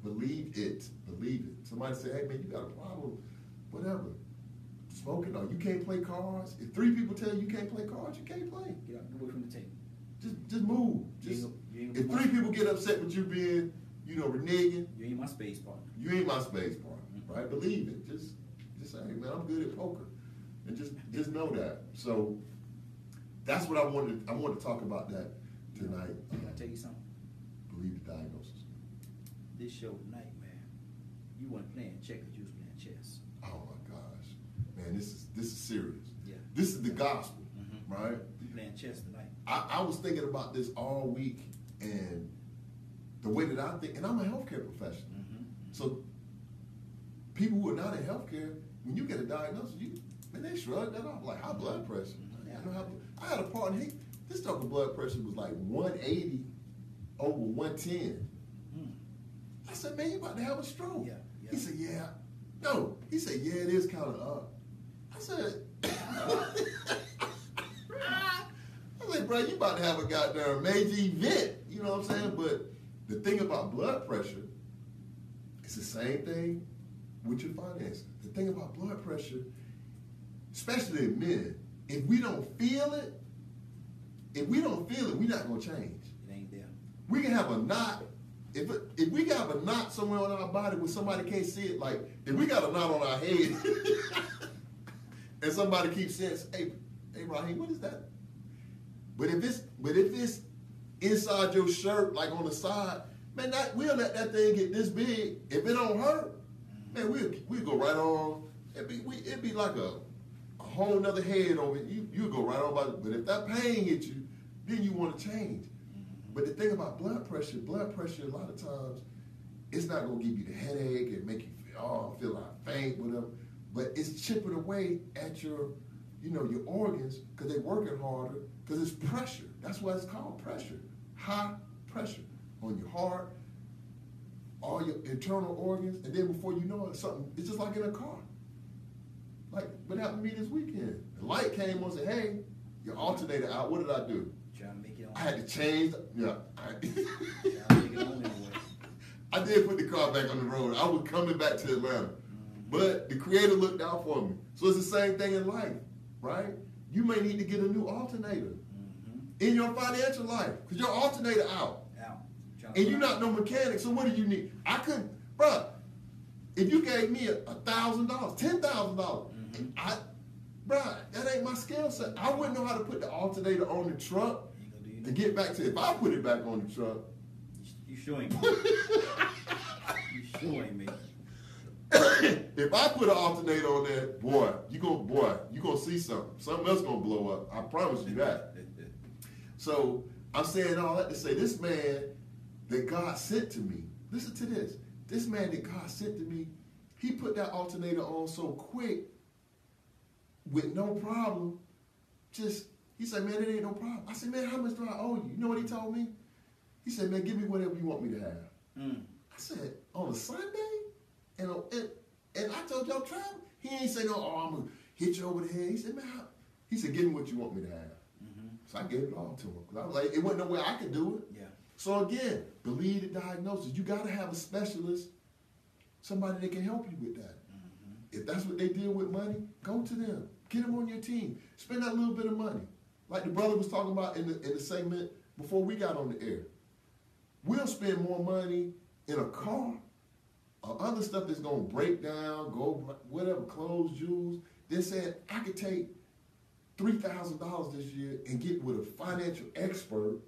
Believe it. Believe it. Somebody say, hey man, you got a problem. Whatever. Smoking, or you can't play cards. If 3 people tell you can't play cards, you can't play.
Get away from the table.
Just move. Just, if 3 people get upset with you being, you know, reneging,
You ain't my space partner.
you ain't my space partner, right? Believe it. Just say, hey man, I'm good at poker, and just know that. So that's what I wanted to talk about that tonight.
Can I tell you something?
Believe the diagnosis.
This show tonight, man. You weren't playing checkers, you was playing chess.
Oh my gosh, man, this is serious.
Yeah.
This is the gospel,
Mhm.
right?
You playing chess tonight.
I was thinking about this all week, and the way that I think, and I'm a healthcare professional.
Mm-hmm.
So people who are not in healthcare, when you get a diagnosis, they shrug that off like high blood pressure.
Yeah.
I had a partner. His type of blood pressure was like 180 over 110.
Mm.
I said, man, you about to have a stroke.
Yeah, yeah.
He said, yeah. No. He said, yeah, it is kind of up. I said, bro, you about to have a goddamn major event. You know what I'm saying? But the thing about blood pressure, it's the same thing with your finances. The thing about blood pressure, especially in men, if we don't feel it, we're not going to change.
It ain't there.
We can have a knot. If we got a knot somewhere on our body where somebody can't see it, like if we got a knot on our head and somebody keeps saying, hey Raheem, what is that? But if it's inside your shirt, like on the side, man, we'll let that thing get this big. If it don't hurt, man, we'll go right on. It'd be like a whole nother head over it. You go right on by it. But if that pain hits you, then you want to change. But the thing about blood pressure, a lot of times, it's not going to give you the headache and make you feel like faint, whatever. But it's chipping away at your organs because they're working harder because it's pressure. That's why it's called pressure. High pressure on your heart, all your internal organs, and then before you know it, it's just like in a car. Like what happened to me this weekend. The light came on and said, hey, your alternator out. What did I do?
Trying to make it on.
I had to change. Yeah.
Trying to make it on anyway.
I did put the car back on the road. I was coming back to Atlanta. But the Creator looked out for me. So it's the same thing in life, right? You may need to get a new alternator in your financial life because your alternator out. And you're not no mechanic, so what do you need? I couldn't, bruh, if you gave me $1,000, $10,000, bruh, that ain't my skill set. I wouldn't know how to put the alternator on the truck to get back to, if I put it back on the truck.
You sure ain't me. You sure ain't me.
If I put an alternator on there, boy, you gonna see something. Something else gonna blow up. I promise you that. So I'm saying all that to say this man that God sent to me, listen to this. This man that God sent to me, he put that alternator on so quick with no problem. He said, man, it ain't no problem. I said, man, how much do I owe you? You know what he told me? He said, man, give me whatever you want me to have. I said, on a Sunday? And I told y'all travel. He ain't say no, I'm going to hit you over the head. He said, man, he said, give me what you want me to have. So I gave it all to him. Because I was like, it wasn't no way I could do it.
Yeah.
So again, believe the diagnosis. You got to have a specialist, somebody that can help you with that. If that's what they deal with money, go to them. Get them on your team. Spend that little bit of money. Like the brother was talking about in the segment before we got on the air. We'll spend more money in a car or other stuff that's going to break down, go whatever, clothes, jewels. They said, I could take $3,000 this year and get with a financial expert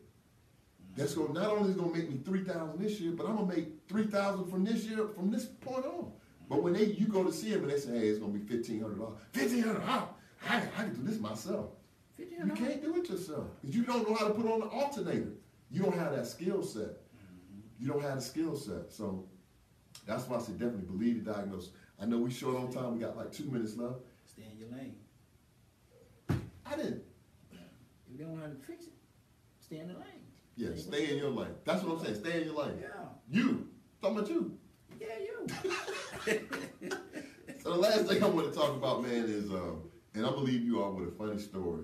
that's going not only is going to make me $3,000 this year, but I'm going to make $3,000 from this year, from this point on. But when you go to see him and they say, hey, it's going to be $1,500. $1,500, I can do this myself. You can't do it yourself because you don't know how to put on the alternator. You don't have that skill set. You don't have the skill set. So that's why I said definitely believe the diagnosis. I know we short on time. We got like 2 minutes left.
Stay in your lane.
I didn't.
If you don't know how to fix it, stay in the lane.
Yeah, stay in your lane. That's what I'm saying. Stay in your lane.
Yeah.
You. Talking about you.
Yeah, you.
So the last thing I want to talk about, man, is, and I believe you all with a funny story.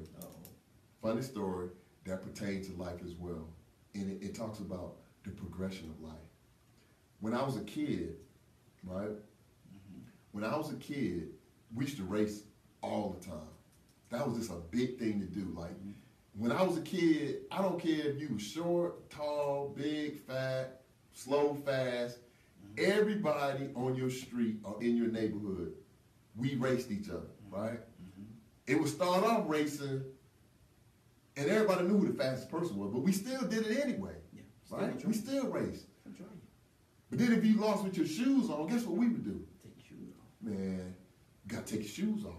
Funny story that pertains to life as well. And it talks about the progression of life. When I was a kid, right? When I was a kid, we used to race all the time. That was just a big thing to do. Like, when I was a kid, I don't care if you were short, tall, big, fat, slow, fast. Everybody on your street or in your neighborhood, we raced each other, right? It would start off racing, and everybody knew who the fastest person was, but we still did it anyway, right? We still raced. But then if you lost with your shoes on, guess what we would do?
Take your shoes off.
Man, you got to take your shoes off,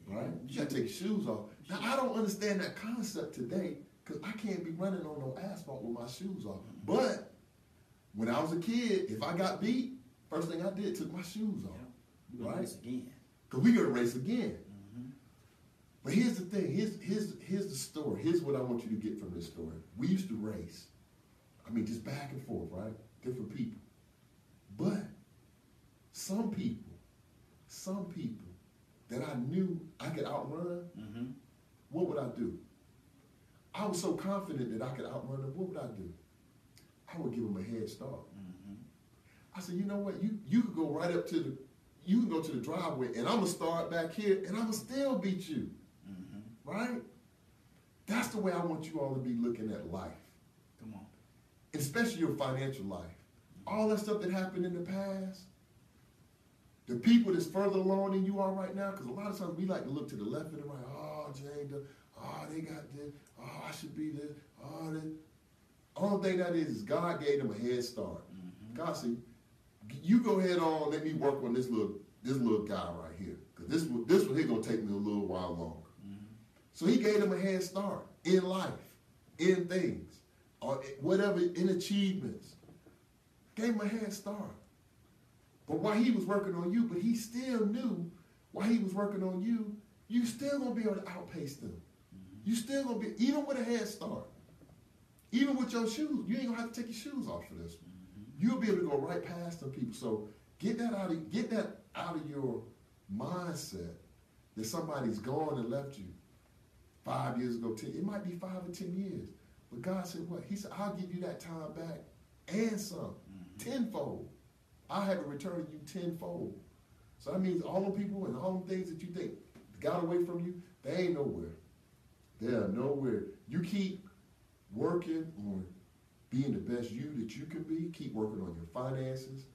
right? You got to take your shoes off. Now, I don't understand that concept today because I can't be running on no asphalt with my shoes off. But when I was a kid, if I got beat, first thing I did, took my shoes off, right?
Race again.
Because we're going to race again. But here's the thing. Here's the story. Here's what I want you to get from this story. We used to race. I mean, just back and forth, right? Different people. But some people that I knew I could outrun, what would I do? I was so confident that I could outrun them. What would I do? I would give them a head start. I said, you know what? You could go right up to you can go to the driveway, and I'm going to start back here, and I'm going to still beat you. Right? That's the way I want you all to be looking at life.
Come on.
especially your financial life. All that stuff that happened in the past, the people that's further along than you are right now, because a lot of times we like to look to the left and the right. Oh, Jane, they got this. Oh, I should be this. Oh, this. Only thing that is God gave them a head start. God said, you go ahead on, let me work on this little guy right here. Because this one here going to take me a little while longer. So he gave them a head start in life, in things, or whatever, in achievements. Gave him a head start. But while he was working on you, but he still knew while he was working on you, you still going to be able to outpace them. You still going to be, even with a head start, even with your shoes, you ain't going to have to take your shoes off for this one. You'll be able to go right past them people. So get that out of your mindset that somebody's gone and left you 5 years ago, 10. It might be 5 or 10 years. But God said what? He said, I'll give you that time back and some, tenfold. I have a return you tenfold. So that means all the people and all the things that you think got away from you, they ain't nowhere. They are nowhere. You keep working on being the best you that you can be. Keep working on your finances.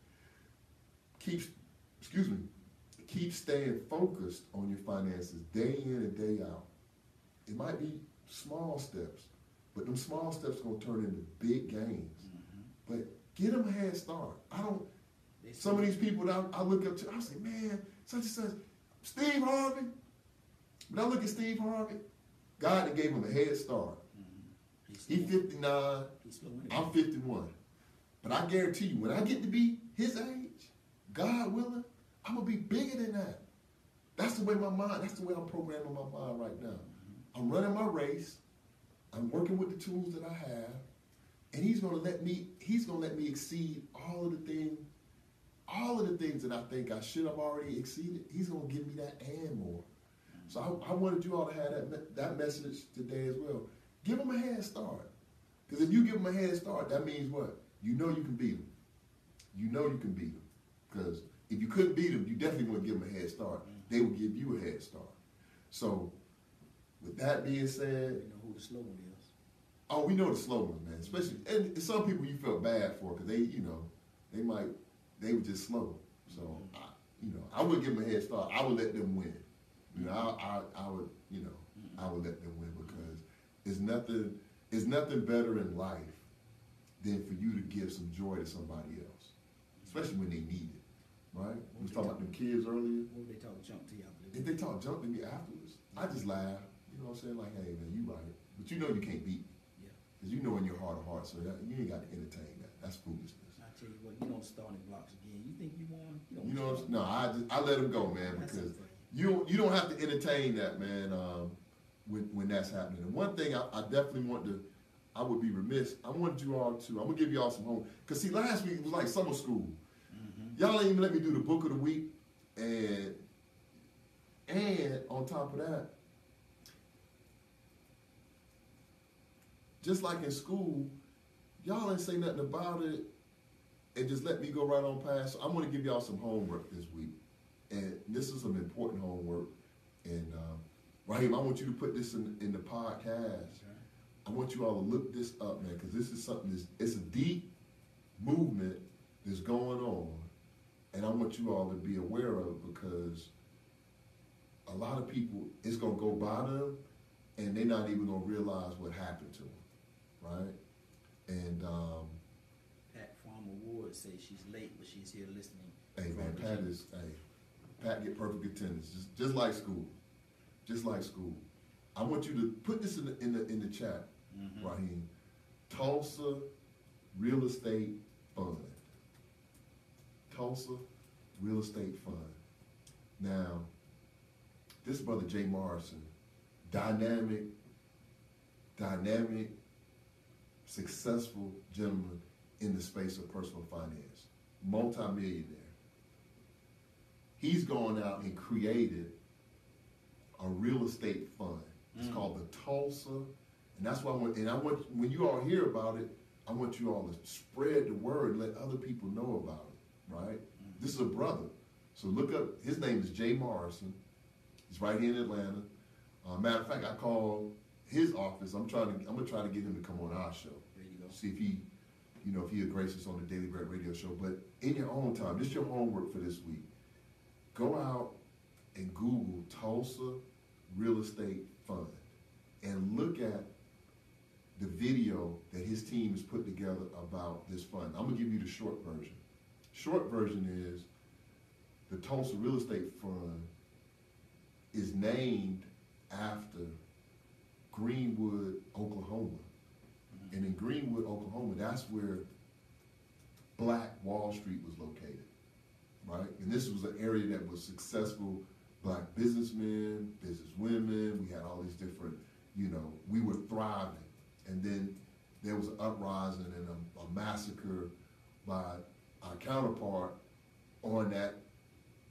Keep staying focused on your finances day in and day out. It might be small steps, but them small steps are going to turn into big gains. But get them a head start. Some of these people that I look up to, I say, man, such and such, Steve Harvey. When I look at Steve Harvey, God gave him a head start. He's 59, I'm 51. But I guarantee you, when I get to be his age, God willing, I'm going to be bigger than that. That's the way that's the way I'm programming my mind right now. I'm running my race. I'm working with the tools that I have. And he's going to let me exceed all of the things that I think I should have already exceeded. He's going to give me that and more. So I wanted you all to have that message today as well. Give them a head start. Because if you give them a head start, that means what? You know you can beat them. You know you can beat them. Because if you couldn't beat them, you definitely want to give them a head start. They will give you a head start. So, with that being said...
You know who the slow one is.
Oh, we know the slow ones, man. Especially, and some people you felt bad for because they were just slow. So, I wouldn't give them a head start. I would let them win. I would let them win because it's nothing better in life than for you to give some joy to somebody else, especially when they need it, right? We was talking about them kids earlier.
What would they talk junk to you?
If they talk junk to me afterwards, I just laugh. You know what I'm saying? Like, hey, man, you right. But you know you can't beat me. Because you know in your heart of hearts, so you ain't got to entertain that. That's foolishness.
I tell you what, you don't start in blocks again. You think you won?
You know what I'm saying? No, I let them go, man, because you don't have to entertain that, man, when that's happening. And one thing I definitely I would be remiss, I wanted you all to, I'm going to give you all some homework. Because see, last week it was like summer school. Y'all ain't even let me do the book of the week. And on top of that, just like in school, y'all ain't say nothing about it and just let me go right on past. So I'm going to give y'all some homework this week. And this is some important homework. And Raheem, I want you to put this in the podcast. I want you all to look this up, man, because this is something it's a deep movement that's going on. And I want you all to be aware of because a lot of people, it's going to go by them and they're not even going to realize what happened to them. Right? And
Pat Farmer Ward says she's late, but she's here listening.
Hey man, Pat get perfect attendance, just like school. Just like school. I want you to put this in the chat, Raheem. Tulsa Real Estate Fund. Tulsa Real Estate Fund. Now, this brother Jay Morrison, dynamic, successful gentleman in the space of personal finance, multi-millionaire. He's gone out and created a real estate fund. It's called the Tulsa, and that's why when you all hear about it, I want you all to spread the word and let other people know about it, right? This is a brother. So look up, his name is Jay Morrison. He's right here in Atlanta. Matter of fact, I called his office. I'm gonna try to get him to come on our show.
There you go.
See if he if he would grace us on the Daily Bread Radio Show. But in your own time, this is your homework for this week. Go out and Google Tulsa Real Estate Fund and look at the video that his team has put together about this fund. I'm gonna give you the short version. Short version is the Tulsa Real Estate Fund is named after Greenwood, Oklahoma. And in Greenwood, Oklahoma, that's where Black Wall Street was located, right? And this was an area that was successful Black businessmen, businesswomen. We had all these different, we were thriving. And then there was an uprising and a massacre by our counterpart on that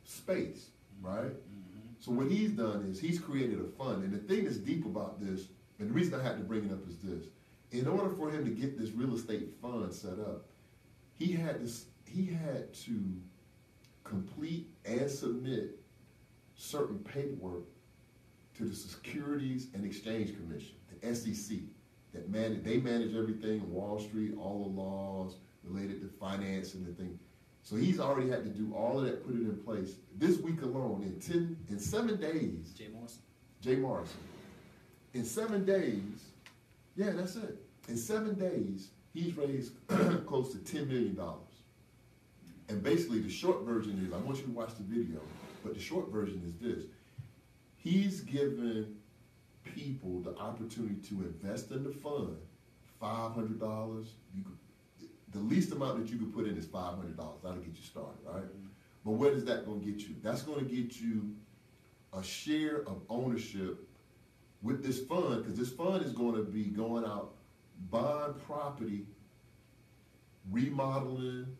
space, right? Mm-hmm. So what he's done is he's created a fund. And the thing that's deep about this, and the reason I had to bring it up is this. In order for him to get this real estate fund set up, he had to complete and submit certain paperwork to the Securities and Exchange Commission, the SEC, they manage everything on Wall Street, all the laws related to finance and the thing. So he's already had to do all of that, put it in place. This week alone, in 7 days. Jay Morrison. In 7 days, yeah, that's it. In 7 days, he's raised close to $10 million. And basically the short version is, I want you to watch the video, but the short version is this. He's given people the opportunity to invest in the fund, $500. The least amount that you could put in is $500. That'll get you started, right? Mm-hmm. But what is that going to get you? That's going to get you a share of ownership with this fund, because this fund is going to be going out, buying property, remodeling,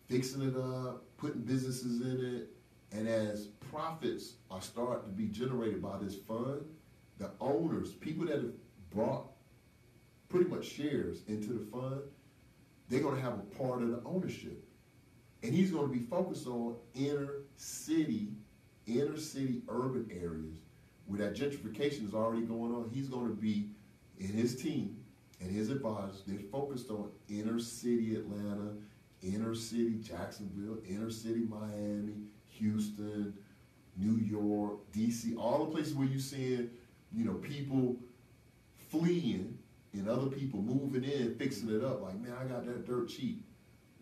fixing it up, putting businesses in it, and as profits are starting to be generated by this fund, the owners, people that have brought pretty much shares into the fund, they're going to have a part of the ownership. And he's going to be focused on inner city urban areas where that gentrification is already going on. He's going to be, in his team and his advisors, they're focused on inner city Atlanta, inner city Jacksonville, inner city Miami, Houston, New York, DC, all the places where you're seeing, people fleeing and other people moving in, fixing it up. Like, man, I got that dirt cheap.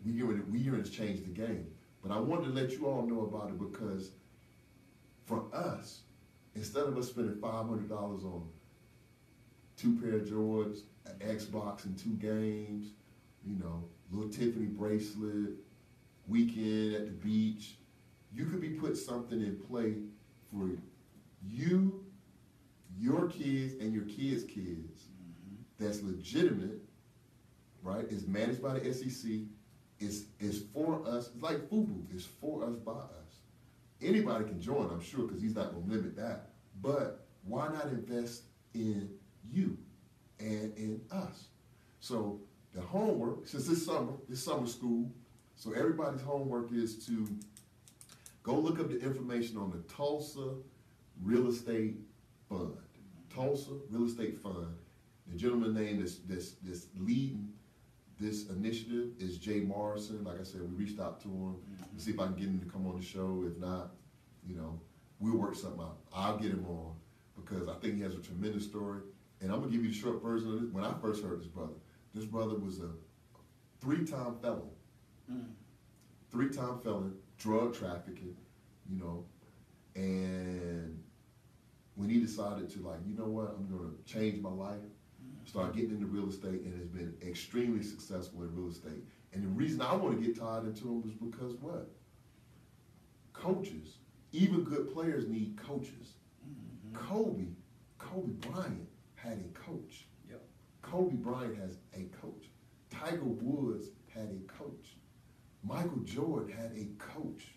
We here to change the game. But I wanted to let you all know about it because for us, instead of us spending $500 on 2 pair of Jordans, an Xbox and 2 games, little Tiffany bracelet, weekend at the beach, you could be put something in play for you, your kids, and your kids' kids that's legitimate, right? It's managed by the SEC. It's for us. It's like FUBU. It's for us, by us. Anybody can join, I'm sure, because he's not going to limit that. But why not invest in you and in us? So the homework, since this summer school, so everybody's homework is to go look up the information on the Tulsa Real Estate Fund. Tulsa Real Estate Fund. The gentleman name that's leading this initiative is Jay Morrison. Like I said, we reached out to him to see if I can get him to come on the show. If not, we'll work something out. I'll get him on because I think he has a tremendous story. And I'm going to give you the short version of this. When I first heard this brother was a 3-time felon. 3-time felon, drug trafficking, and when he decided to I'm going to change my life, start getting into real estate, and has been extremely successful in real estate. And the reason I want to get tied into him was because what? Coaches, even good players need coaches. Kobe Bryant had a coach.
Yep.
Kobe Bryant has a coach. Tiger Woods had a coach. Michael Jordan had a coach.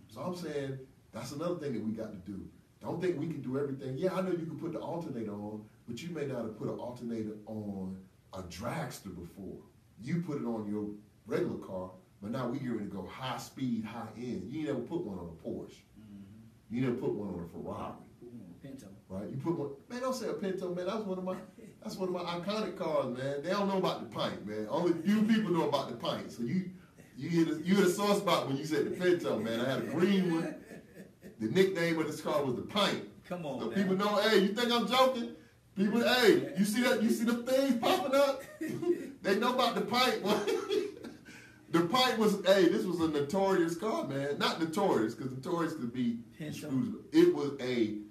So I'm saying that's another thing that we got to do. Don't think we can do everything. Yeah, I know you can put the alternator on, but you may not have put an alternator on a dragster before. You put it on your regular car, but now we're going to go high speed, high end. You never put one on a Porsche. You never put one on a Ferrari.
Pinto.
Right? You put one, man, don't say a Pinto, man. That was one of my, That's one of my iconic cars, man. They don't know about the pint, man. Only few people know about the pint. So you hit a sore spot when you said the Pinto, man. I had a green one. The nickname of this car was the pint.
Come on,
so
man.
people know, hey, you think I'm joking? People, hey, you see that? You see the things popping up? They know about the pint. The pint was, hey, this was a notorious car, man. Not notorious, because notorious could be excusable. It was an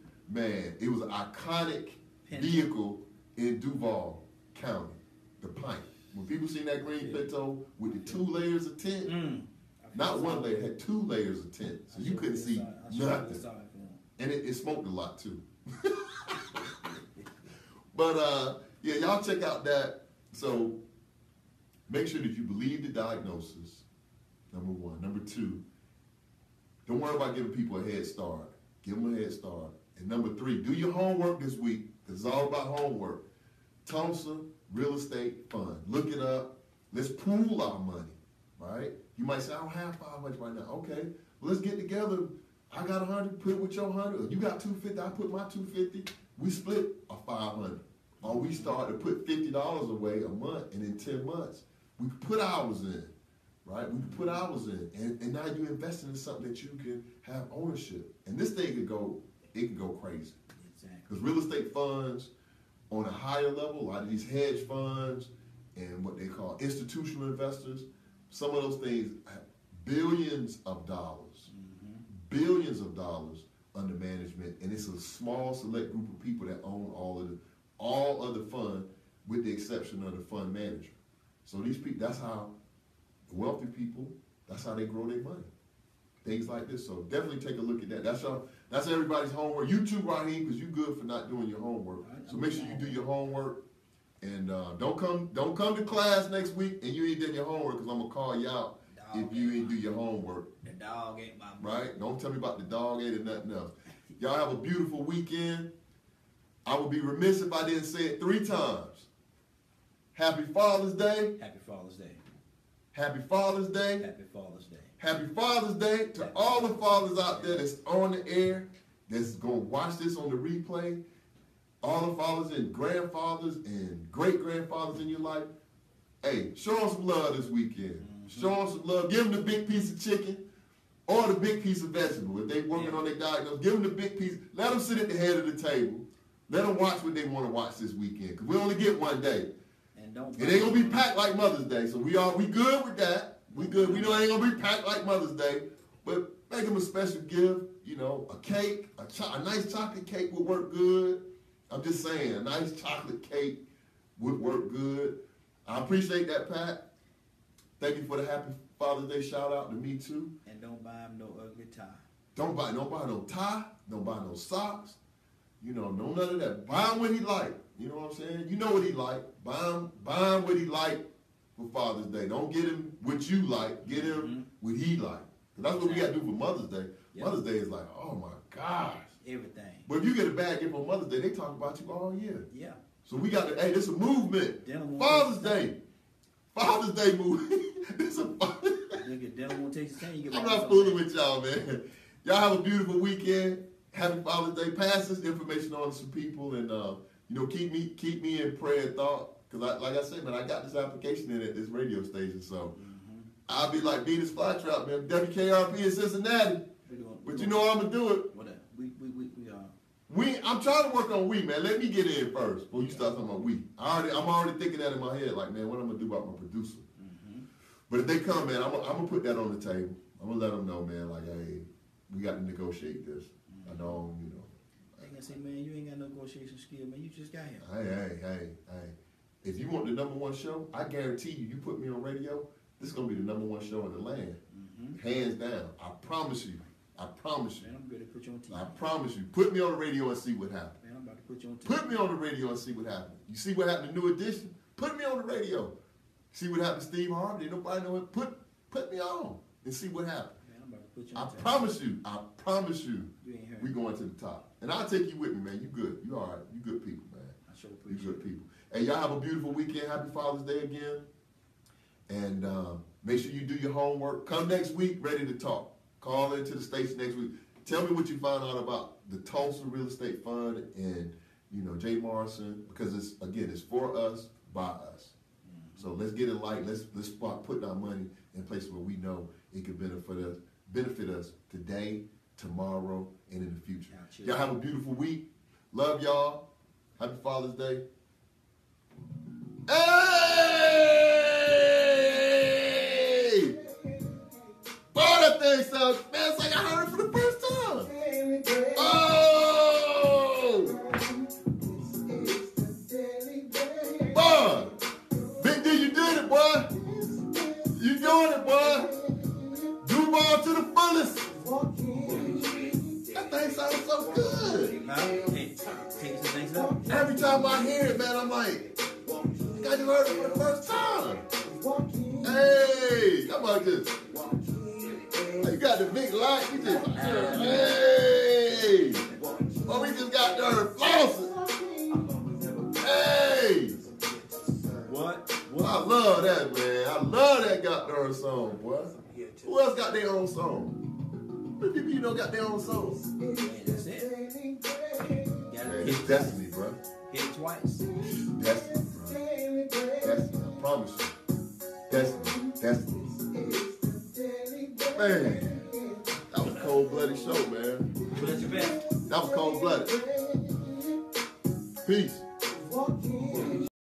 iconic vehicle in Duval County. The pint. When people seen that green Pinto with the 2 layers of tint, not one layer, it had 2 layers of tint, so you couldn't see nothing. And it smoked a lot too. But yeah, y'all check out that. So make sure that you believe the diagnosis, number 1. Number 2, don't worry about giving people a head start. Give them a head start. And number 3, do your homework this week, because it's all about homework. Tulsa Real Estate Fund. Look it up. Let's pool our money, right? You might say, I don't have $500 right now. Okay, well, let's get together. I got 100, put it with your 100. You got 250, I put my 250. We split a 500. Or we start to put $50 away a month, and in 10 months, we can put ours in, right? We can put ours in. And now you're investing in something that you can have ownership. And this thing could go crazy.
Exactly.
Because real estate funds on a higher level, a lot of these hedge funds and what they call institutional investors, some of those things have billions of dollars under management, and it's a small select group of people that own all of the fund, with the exception of the fund manager. So these people, that's how the wealthy people, that's how they grow their money. Things like this. So definitely take a look at that. That's everybody's homework. You too, Raheem, because you're good for not doing your homework. So make sure you do your homework, and don't come to class next week and you ain't done your homework, because I'm gonna call you out if you ain't do your homework.
The dog ate my book.
Right? Don't tell me about the dog ate or nothing else. Y'all have a beautiful weekend. I would be remiss if I didn't say it 3 times. Happy Father's Day.
Happy Father's Day.
Happy Father's Day.
Happy Father's Day.
Happy Father's Day to all the fathers out there that's on the air, that's going to watch this on the replay. All the fathers and grandfathers and great-grandfathers in your life. Hey, show them some love this weekend. Show them some love. Give them the big piece of chicken or the big piece of vegetable. If they're working on their diagnosis, give them the big piece. Let them sit at the head of the table. Let them watch what they want to watch this weekend, because we only get one day.
And don't.
It ain't gonna be packed like Mother's Day, so we good with that. We good. We know it ain't gonna be packed like Mother's Day, but make them a special gift. You know, a cake, a nice chocolate cake would work good. I'm just saying, a nice chocolate cake would work good. I appreciate that, Pat. Thank you for the Happy Father's Day shout out to me too.
And don't buy him no ugly tie.
Don't buy no tie. Don't buy no socks. You know, no none of that. Buy him what he like. You know what I'm saying? You know what he like. Buy him what he like for Father's Day. Don't get him what you like. Get him what he like. 'Cause that's what we got to do for Mother's Day. Yep. Mother's Day is like, oh my gosh.
Everything.
But if you get a bad gift on Mother's Day, they talk about you all year.
Yeah.
So we got to, hey, this is a movement. Father's Day. Father's Day movement. This is a Father's Day. I'm not fooling with y'all, man. Y'all have a beautiful weekend. Happy Father's Day. Pass this information on to some people, and you know, keep me in prayer and thought. Because like I said, man, I got this application in at this radio station, so I'll be like Venus Flytrap, man. WKRP in Cincinnati. But you know what I'm gonna do it.
What?
I'm trying to work on we, man. Let me get in first before you start talking about we. I'm already thinking that in my head, like, man, what I'm gonna do about my producer. But if they come, man, I'm gonna put that on the table. I'm gonna let them know, man, like, hey, we got to negotiate this. I don't, you know.
They gonna say, man, you ain't got no negotiation skill, man. You just got here.
Hey. If you want the #1 show, I guarantee you put me on radio, this is gonna be the #1 show in the land. Hands down. I promise you.
Man, I'm ready to put you on TV.
I promise you. Put me on the radio and see what happens.
Man, I'm about to put you on TV.
Put me on the radio and see what happens. You see what happened to New Edition? Put me on the radio. See what happened to Steve Harvey? Nobody know it. Put me on and see what happens.
Man, I'm about to put you on TV.
I promise you,
You ain't heard.
we going to the top. And I'll take you with me, man. You good. You all right. You good people, man.
I sure
You
appreciate
good
it.
people. Hey, y'all have a beautiful weekend. Happy Father's Day again. And make sure you do your homework. Come next week ready to talk. Call into the station next week. Tell me what you found out about the Tulsa Real Estate Fund, and, you know, Jay Morrison, because it's for us, by us. So let's get it light. Let's start putting our money in places where we know it could benefit us today, tomorrow, and in the future. Y'all have a beautiful week. Love y'all. Happy Father's Day. Hey! Boy, that thing sounds, man, it's like I heard it for the first time. Oh! Boy! Big D, you did it, boy. You doing it, boy. Do ball to the fullest. That thing sounds so good. Every time I hear it, man, I'm like, I just heard it for the first time. Hey, come on, this. You got the big light. You just, hey. Oh, we just got there flossing. Hey.
What?
I love that, man. I love that got their song, boy. Who else got their own song? How many people you know got their own songs?
That's it.
Man, it's destiny, bro.
Hit it twice.
Destiny, bro. Destiny, I promise you. Destiny. Man, that was a cold-blooded show, man.
That's your best.
That was cold-blooded. Peace.